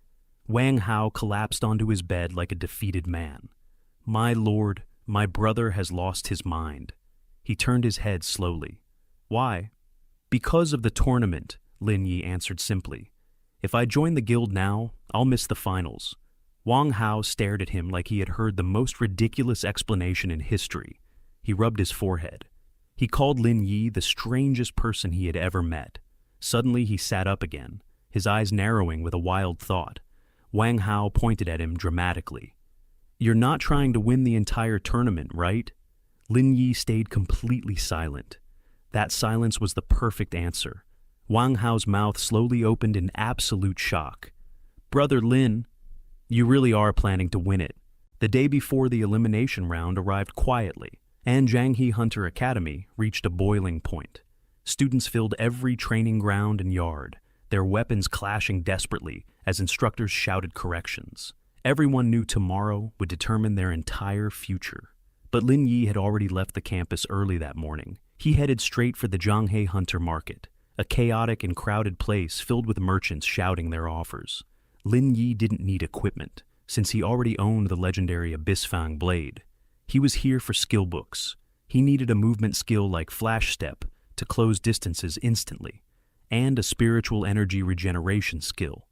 Wang Hao collapsed onto his bed like a defeated man. "My lord, my brother has lost his mind." He turned his head slowly. "Why?" "Because of the tournament," Lin Yi answered simply. "If I join the guild now, I'll miss the finals." Wang Hao stared at him like he had heard the most ridiculous explanation in history. He rubbed his forehead. He called Lin Yi the strangest person he had ever met. Suddenly he sat up again, his eyes narrowing with a wild thought. Wang Hao pointed at him dramatically. "You're not trying to win the entire tournament, right?" Lin Yi stayed completely silent. That silence was the perfect answer. Wang Hao's mouth slowly opened in absolute shock. "Brother Lin, you really are planning to win it." The day before the elimination round arrived quietly, and Jianghe Hunter Academy reached a boiling point. Students filled every training ground and yard, their weapons clashing desperately as instructors shouted corrections. Everyone knew tomorrow would determine their entire future. But Lin Yi had already left the campus early that morning. He headed straight for the Jianghe Hunter Market, a chaotic and crowded place filled with merchants shouting their offers. Lin Yi didn't need equipment, since he already owned the legendary Abyssfang blade. He was here for skill books. He needed a movement skill like Flash Step to close distances instantly, and a spiritual energy regeneration skill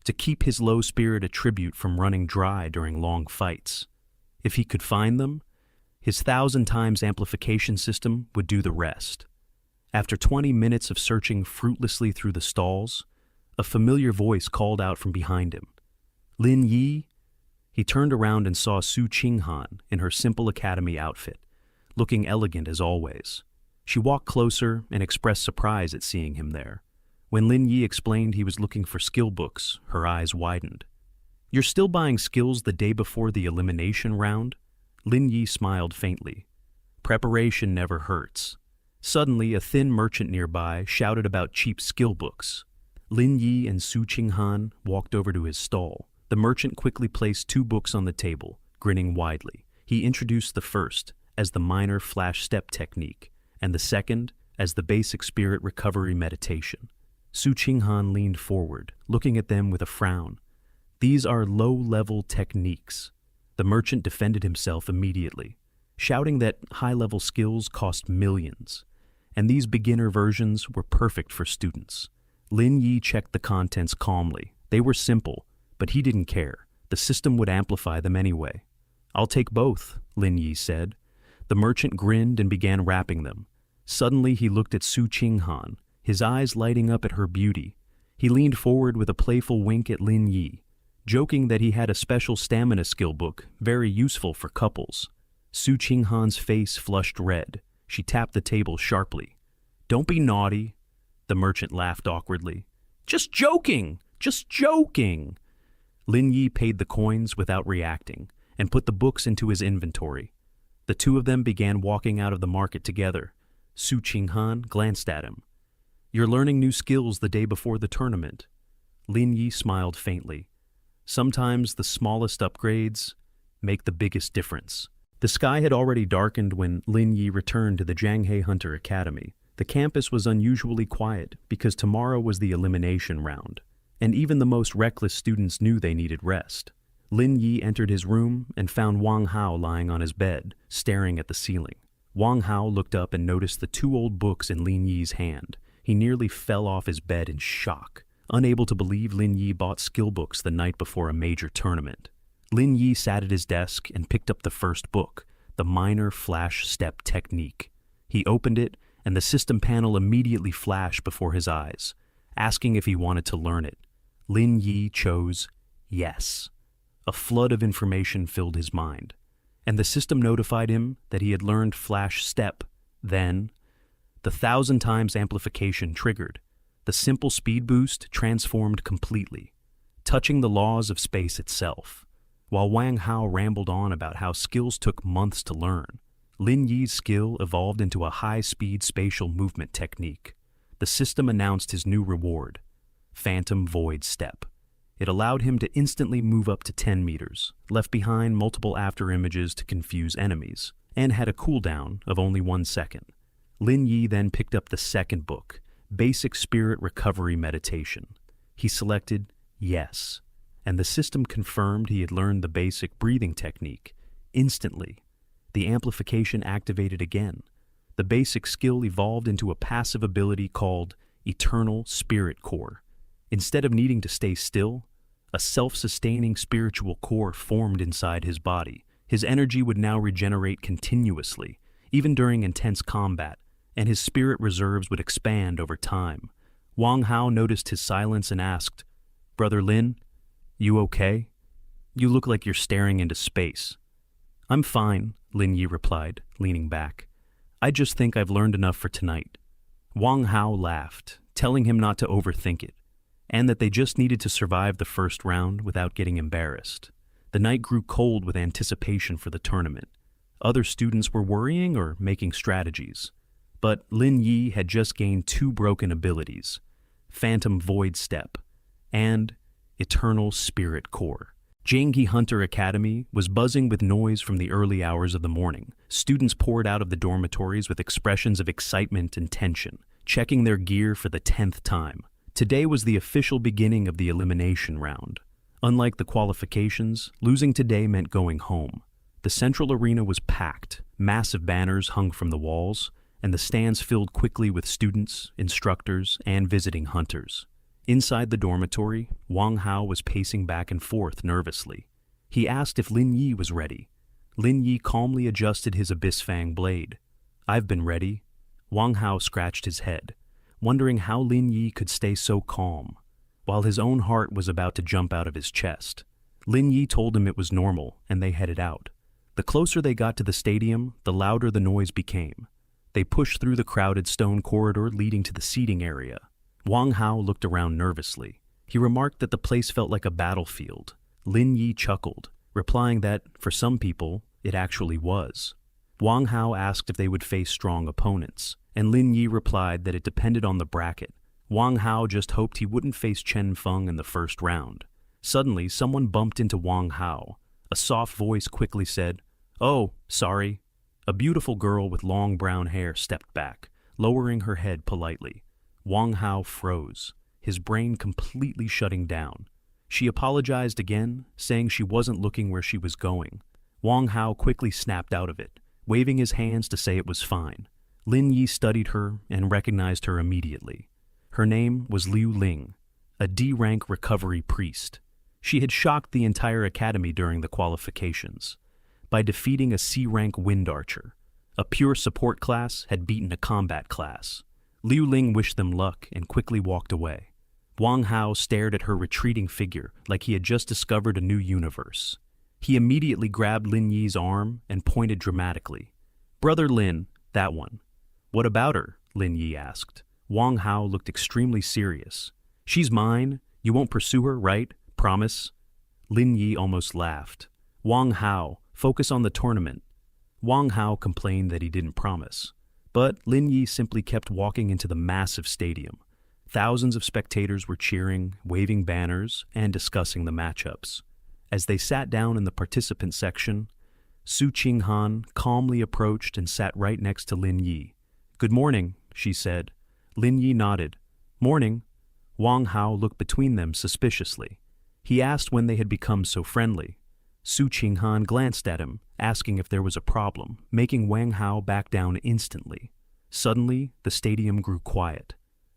to keep his low spirit attribute from running dry during long fights. If he could find them, his 1,000 times amplification system would do the rest. After 20 minutes of searching fruitlessly through the stalls, a familiar voice called out from behind him. "Lin Yi?" He turned around and saw Su Qinghan in her simple academy outfit, looking elegant as always. She walked closer and expressed surprise at seeing him there. When Lin Yi explained he was looking for skill books, her eyes widened. "You're still buying skills the day before the elimination round?" Lin Yi smiled faintly. "Preparation never hurts." Suddenly, a thin merchant nearby shouted about cheap skill books. Lin Yi and Su Qinghan walked over to his stall. The merchant quickly placed 2 books on the table, grinning widely. He introduced the first as the minor flash step technique, and the second as the basic spirit recovery meditation. Su Qinghan leaned forward, looking at them with a frown. "These are low-level techniques." The merchant defended himself immediately, shouting that high-level skills cost millions, and these beginner versions were perfect for students. Lin Yi checked the contents calmly. They were simple, but he didn't care. The system would amplify them anyway. "I'll take both," Lin Yi said. The merchant grinned and began wrapping them. Suddenly he looked at Su Qinghan, his eyes lighting up at her beauty. He leaned forward with a playful wink at Lin Yi, joking that he had a special stamina skill book, very useful for couples. Su Qinghan's face flushed red. She tapped the table sharply. "Don't be naughty." The merchant laughed awkwardly. Just joking! Just joking!" Lin Yi paid the coins without reacting and put the books into his inventory. The 2 of them began walking out of the market together. Su Qinghan glanced at him. "You're learning new skills the day before the tournament." Lin Yi smiled faintly. Sometimes the smallest upgrades make the biggest difference. The sky had already darkened when Lin Yi returned to the Jianghe Hunter Academy. The campus was unusually quiet because tomorrow was the elimination round, and even the most reckless students knew they needed rest. Lin Yi entered his room and found Wang Hao lying on his bed, staring at the ceiling. Wang Hao looked up and noticed the two old books in Lin Yi's hand. He nearly fell off his bed in shock, unable to believe Lin Yi bought skill books the night before a major tournament. Lin Yi sat at his desk and picked up the first book, the Minor Flash Step Technique. He opened it, and the system panel immediately flashed before his eyes, asking if he wanted to learn it. Lin Yi chose yes. A flood of information filled his mind, and the system notified him that he had learned Flash Step. Then, the 1,000 times amplification triggered. The simple speed boost transformed completely, touching the laws of space itself. While Wang Hao rambled on about how skills took months to learn, Lin Yi's skill evolved into a high-speed spatial movement technique. The system announced his new reward, Phantom Void Step. It allowed him to instantly move up to 10 meters, left behind multiple afterimages to confuse enemies, and had a cooldown of only 1 second. Lin Yi then picked up the second book, Basic Spirit Recovery Meditation. He selected yes, and the system confirmed he had learned the basic breathing technique. Instantly, the amplification activated again. The basic skill evolved into a passive ability called Eternal Spirit Core. Instead of needing to stay still, a self-sustaining spiritual core formed inside his body. His energy would now regenerate continuously, even during intense combat, and his spirit reserves would expand over time. Wang Hao noticed his silence and asked, "Brother Lin, you okay? You look like you're staring into space." "I'm fine," Lin Yi replied, leaning back. "I just think I've learned enough for tonight." Wang Hao laughed, telling him not to overthink it, and that they just needed to survive the first round without getting embarrassed. The night grew cold with anticipation for the tournament. Other students were worrying or making strategies. But Lin Yi had just gained 2 broken abilities, Phantom Void Step and Eternal Spirit Core. Janggi Hunter Academy was buzzing with noise from the early hours of the morning. Students poured out of the dormitories with expressions of excitement and tension, checking their gear for the 10th time. Today was the official beginning of the elimination round. Unlike the qualifications, losing today meant going home. The central arena was packed, massive banners hung from the walls, and the stands filled quickly with students, instructors, and visiting hunters. Inside the dormitory, Wang Hao was pacing back and forth nervously. He asked if Lin Yi was ready. Lin Yi calmly adjusted his Abyss Fang blade. "I've been ready." Wang Hao scratched his head, wondering how Lin Yi could stay so calm, while his own heart was about to jump out of his chest. Lin Yi told him it was normal, and they headed out. The closer they got to the stadium, the louder the noise became. They pushed through the crowded stone corridor leading to the seating area. Wang Hao looked around nervously. He remarked that the place felt like a battlefield. Lin Yi chuckled, replying that, for some people, it actually was. Wang Hao asked if they would face strong opponents, and Lin Yi replied that it depended on the bracket. Wang Hao just hoped he wouldn't face Chen Feng in the first round. Suddenly, someone bumped into Wang Hao. A soft voice quickly said, "Oh, sorry." A beautiful girl with long brown hair stepped back, lowering her head politely. Wang Hao froze, his brain completely shutting down. She apologized again, saying she wasn't looking where she was going. Wang Hao quickly snapped out of it, waving his hands to say it was fine. Lin Yi studied her and recognized her immediately. Her name was Liu Ling, a D-rank recovery priest. She had shocked the entire academy during the qualifications. By defeating a C-rank wind archer, a pure support class had beaten a combat class. Liu Ling wished them luck and quickly walked away. Wang Hao stared at her retreating figure like he had just discovered a new universe. He immediately grabbed Lin Yi's arm and pointed dramatically. "Brother Lin, that one." "What about her?" Lin Yi asked. Wang Hao looked extremely serious. "She's mine. You won't pursue her, right? Promise?" Lin Yi almost laughed. "Wang Hao, focus on the tournament." Wang Hao complained that he didn't promise. But Lin Yi simply kept walking into the massive stadium. Thousands of spectators were cheering, waving banners, and discussing the matchups. As they sat down in the participant section, Su Qinghan calmly approached and sat right next to Lin Yi. "Good morning. she said. Lin Yi nodded. Morning. Wang Hao looked between them suspiciously. He asked when they had become so friendly. Su Qinghan glanced at him, asking if there was a problem, making Wang Hao back down instantly. Suddenly, the stadium grew quiet.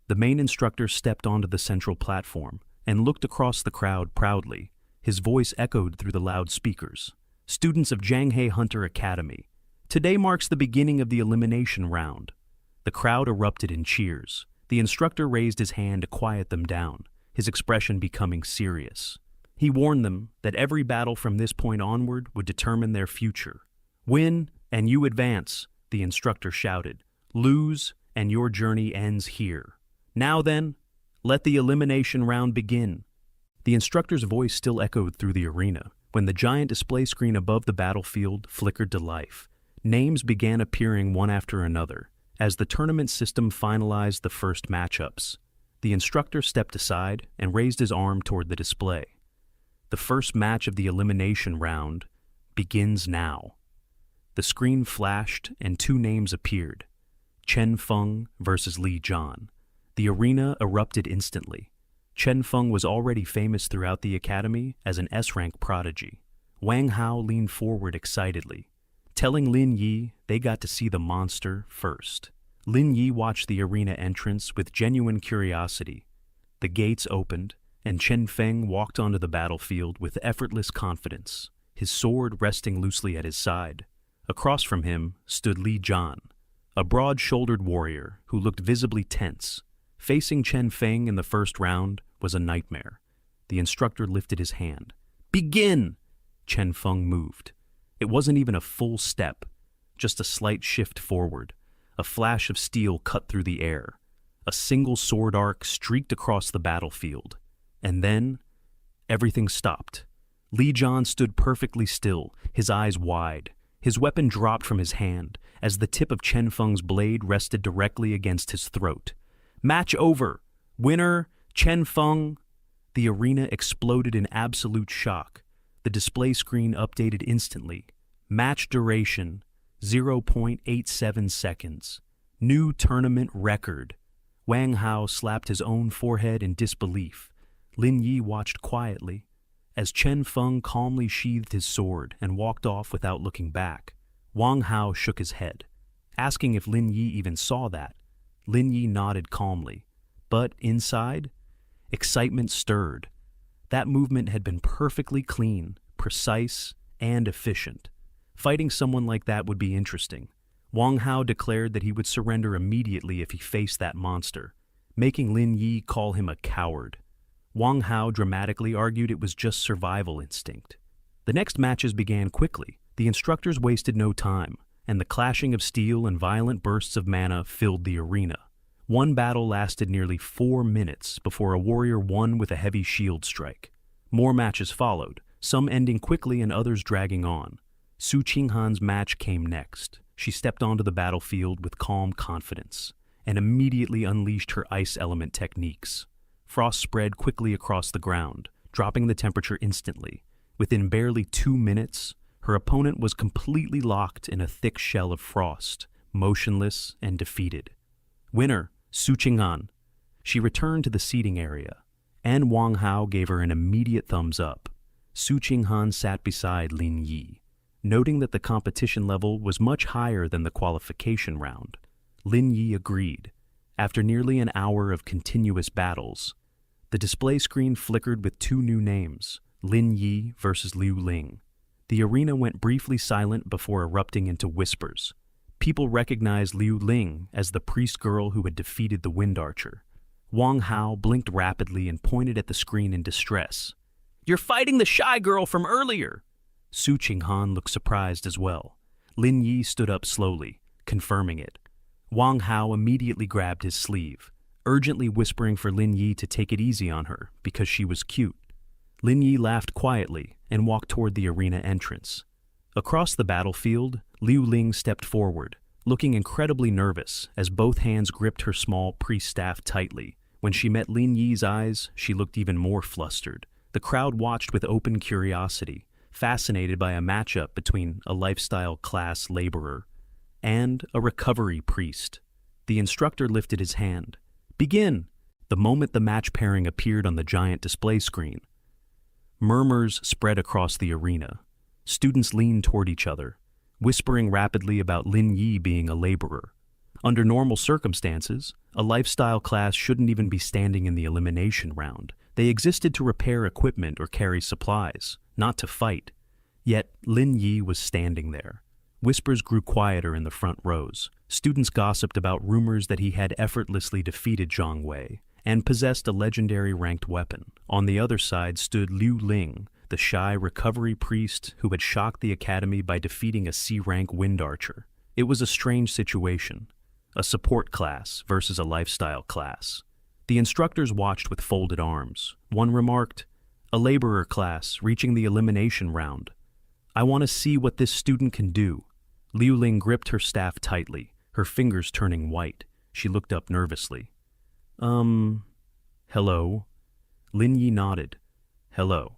The main instructor stepped onto the central platform and looked across the crowd proudly. His voice echoed through the loudspeakers. Students of Zhanghe Hunter Academy, today marks the beginning of the elimination round. The crowd erupted in cheers. The instructor raised his hand to quiet them down, his expression becoming serious. He warned them that every battle from this point onward would determine their future. Win, and you advance, the instructor shouted. Lose, and your journey ends here. Now then, let the elimination round begin. The instructor's voice still echoed through the arena when the giant display screen above the battlefield flickered to life. Names began appearing one after another as the tournament system finalized the first matchups. The instructor stepped aside and raised his arm toward the display. The first match of the elimination round begins now. The screen flashed and two names appeared. Chen Feng versus Li Zhan. The arena erupted instantly. Chen Feng was already famous throughout the academy as an S-rank prodigy. Wang Hao leaned forward excitedly, telling Lin Yi they got to see the monster first. Lin Yi watched the arena entrance with genuine curiosity. The gates opened, and Chen Feng walked onto the battlefield with effortless confidence, his sword resting loosely at his side. Across from him stood Li Zhan, a broad-shouldered warrior who looked visibly tense. Facing Chen Feng in the first round was a nightmare. The instructor lifted his hand. Begin! Chen Feng moved. It wasn't even a full step, just a slight shift forward. A flash of steel cut through the air. A single sword arc streaked across the battlefield. And then, everything stopped. Li Zhan stood perfectly still, his eyes wide. His weapon dropped from his hand as the tip of Chen Feng's blade rested directly against his throat. Match over. Winner, Chen Feng. The arena exploded in absolute shock. The display screen updated instantly. Match duration, 0.87 seconds. New tournament record. Wang Hao slapped his own forehead in disbelief. Lin Yi watched quietly as Chen Feng calmly sheathed his sword and walked off without looking back. Wang Hao shook his head, asking if Lin Yi even saw that. Lin Yi nodded calmly, but inside, excitement stirred. That movement had been perfectly clean, precise, and efficient. Fighting someone like that would be interesting. Wang Hao declared that he would surrender immediately if he faced that monster, making Lin Yi call him a coward. Wang Hao dramatically argued it was just survival instinct. The next matches began quickly. The instructors wasted no time, and the clashing of steel and violent bursts of mana filled the arena. One battle lasted nearly 4 minutes before a warrior won with a heavy shield strike. More matches followed, some ending quickly and others dragging on. Su Qinghan's match came next. She stepped onto the battlefield with calm confidence and immediately unleashed her ice element techniques. Frost spread quickly across the ground, dropping the temperature instantly. Within barely 2 minutes, her opponent was completely locked in a thick shell of frost, motionless and defeated. Winner, Su Qinghan. She returned to the seating area, and Wang Hao gave her an immediate thumbs up. Su Qinghan sat beside Lin Yi, noting that the competition level was much higher than the qualification round. Lin Yi agreed. After nearly an hour of continuous battles, the display screen flickered with 2 new names, Lin Yi versus Liu Ling. The arena went briefly silent before erupting into whispers. People recognized Liu Ling as the priest girl who had defeated the Wind Archer. Wang Hao blinked rapidly and pointed at the screen in distress. You're fighting the shy girl from earlier! Su Qinghan looked surprised as well. Lin Yi stood up slowly, confirming it. Wang Hao immediately grabbed his sleeve, urgently whispering for Lin Yi to take it easy on her because she was cute. Lin Yi laughed quietly and walked toward the arena entrance. Across the battlefield, Liu Ling stepped forward, looking incredibly nervous as both hands gripped her small priest staff tightly. When she met Lin Yi's eyes, she looked even more flustered. The crowd watched with open curiosity, fascinated by a matchup between a lifestyle class laborer and a recovery priest. The instructor lifted his hand. Begin! The moment the match pairing appeared on the giant display screen. Murmurs spread across the arena. Students leaned toward each other, whispering rapidly about Lin Yi being a laborer. Under normal circumstances, a lifestyle class shouldn't even be standing in the elimination round. They existed to repair equipment or carry supplies, not to fight. Yet Lin Yi was standing there. Whispers grew quieter in the front rows. Students gossiped about rumors that he had effortlessly defeated Zhang Wei and possessed a legendary ranked weapon. On the other side stood Liu Ling, the shy recovery priest who had shocked the academy by defeating a C-rank wind archer. It was a strange situation. A support class versus a lifestyle class. The instructors watched with folded arms. One remarked, "A laborer class reaching the elimination round. I want to see what this student can do." Liu Ling gripped her staff tightly, her fingers turning white. She looked up nervously. Hello?" Lin Yi nodded. "Hello."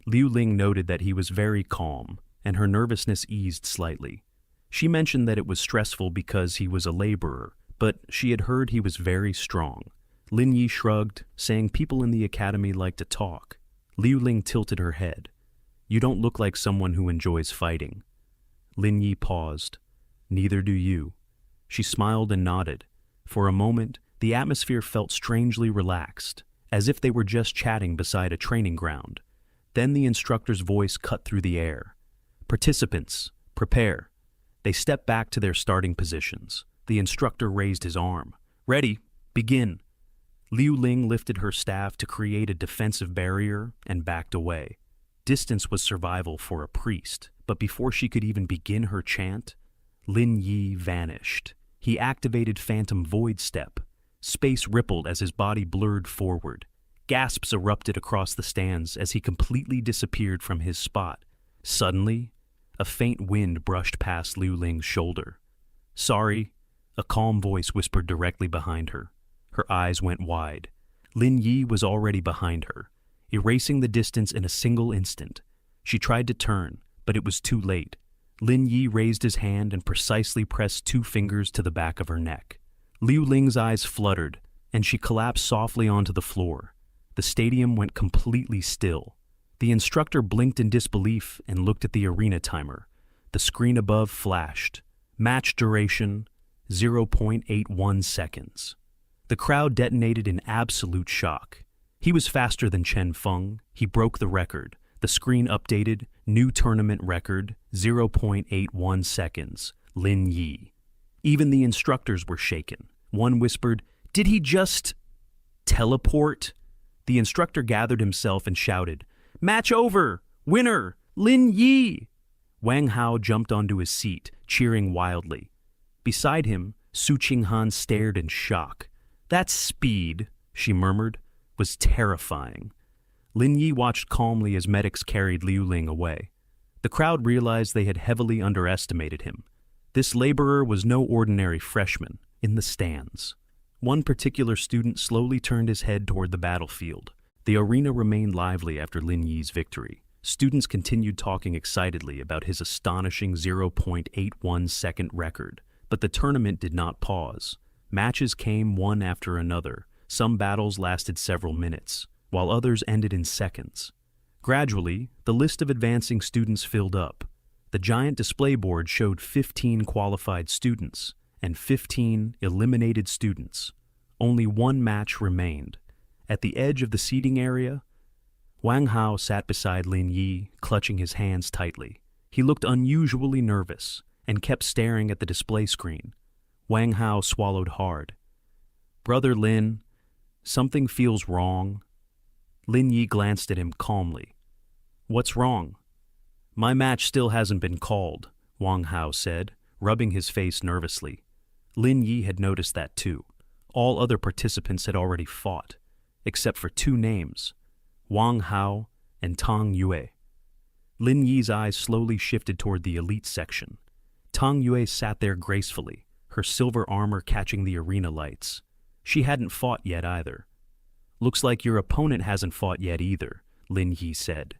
Liu Ling noted that he was very calm, and her nervousness eased slightly. She mentioned that it was stressful because he was a laborer, but she had heard he was very strong. Lin Yi shrugged, saying people in the academy like to talk. Liu Ling tilted her head. "You don't look like someone who enjoys fighting." Lin Yi paused. "Neither do you." She smiled and nodded. For a moment, the atmosphere felt strangely relaxed, as if they were just chatting beside a training ground. Then the instructor's voice cut through the air. "Participants, prepare." They stepped back to their starting positions. The instructor raised his arm. "Ready, begin." Liu Ling lifted her staff to create a defensive barrier and backed away. Distance was survival for a priest, but before she could even begin her chant, Lin Yi vanished. He activated Phantom Void Step. Space rippled as his body blurred forward. Gasps erupted across the stands as he completely disappeared from his spot. Suddenly, a faint wind brushed past Liu Ling's shoulder. "Sorry," a calm voice whispered directly behind her. Her eyes went wide. Lin Yi was already behind her, erasing the distance in a single instant. She tried to turn, but it was too late. Lin Yi raised his hand and precisely pressed 2 fingers to the back of her neck. Liu Ling's eyes fluttered, and she collapsed softly onto the floor. The stadium went completely still. The instructor blinked in disbelief and looked at the arena timer. The screen above flashed. Match duration, 0.81 seconds. The crowd detonated in absolute shock. He was faster than Chen Feng. He broke the record. The screen updated, new tournament record, 0.81 seconds, Lin Yi. Even the instructors were shaken. One whispered, "Did he just teleport?" The instructor gathered himself and shouted, "Match over! Winner! Lin Yi!" Wang Hao jumped onto his seat, cheering wildly. Beside him, Su Qinghan stared in shock. "That speed," she murmured, "was terrifying." Lin Yi watched calmly as medics carried Liu Ling away. The crowd realized they had heavily underestimated him. This laborer was no ordinary freshman. In the stands, one particular student slowly turned his head toward the battlefield. The arena remained lively after Lin Yi's victory. Students continued talking excitedly about his astonishing 0.81 second record, but the tournament did not pause. Matches came one after another. Some battles lasted several minutes, while others ended in seconds. Gradually, the list of advancing students filled up. The giant display board showed 15 qualified students and 15 eliminated students. Only one match remained. At the edge of the seating area, Wang Hao sat beside Lin Yi, clutching his hands tightly. He looked unusually nervous and kept staring at the display screen. Wang Hao swallowed hard. "Brother Lin, something feels wrong." Lin Yi glanced at him calmly. "What's wrong?" "My match still hasn't been called," Wang Hao said, rubbing his face nervously. Lin Yi had noticed that too. All other participants had already fought, except for 2 names, Wang Hao and Tang Yue. Lin Yi's eyes slowly shifted toward the elite section. Tang Yue sat there gracefully, her silver armor catching the arena lights. She hadn't fought yet either. "Looks like your opponent hasn't fought yet either," Lin Yi said.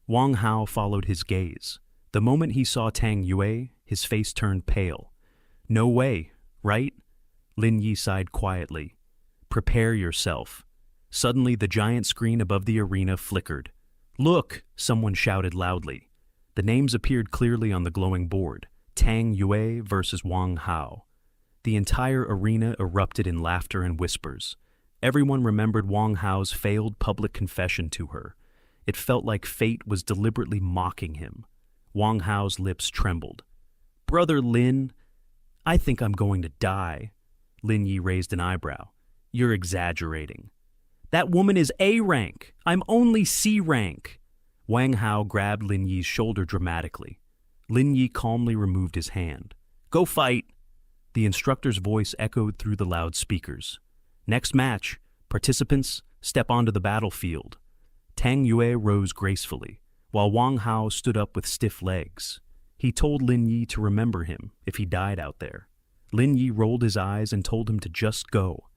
Wang Hao followed his gaze. The moment he saw Tang Yue, his face turned pale. "No way, right?" Lin Yi sighed quietly. Prepare yourself. Suddenly, the giant screen above the arena flickered. Look! Someone shouted loudly. The names appeared clearly on the glowing board. Tang Yue versus Wang Hao. The entire arena erupted in laughter and whispers. Everyone remembered Wang Hao's failed public confession to her. It felt like fate was deliberately mocking him. Wang Hao's lips trembled. Brother Lin, I think I'm going to die. Lin Yi raised an eyebrow. You're exaggerating. That woman is A rank. I'm only C rank. Wang Hao grabbed Lin Yi's shoulder dramatically. Lin Yi calmly removed his hand. Go fight. The instructor's voice echoed through the loudspeakers. Next match. Participants, step onto the battlefield. Tang Yue rose gracefully, while Wang Hao stood up with stiff legs. He told Lin Yi to remember him if he died out there. Lin Yi rolled his eyes and told him to just go.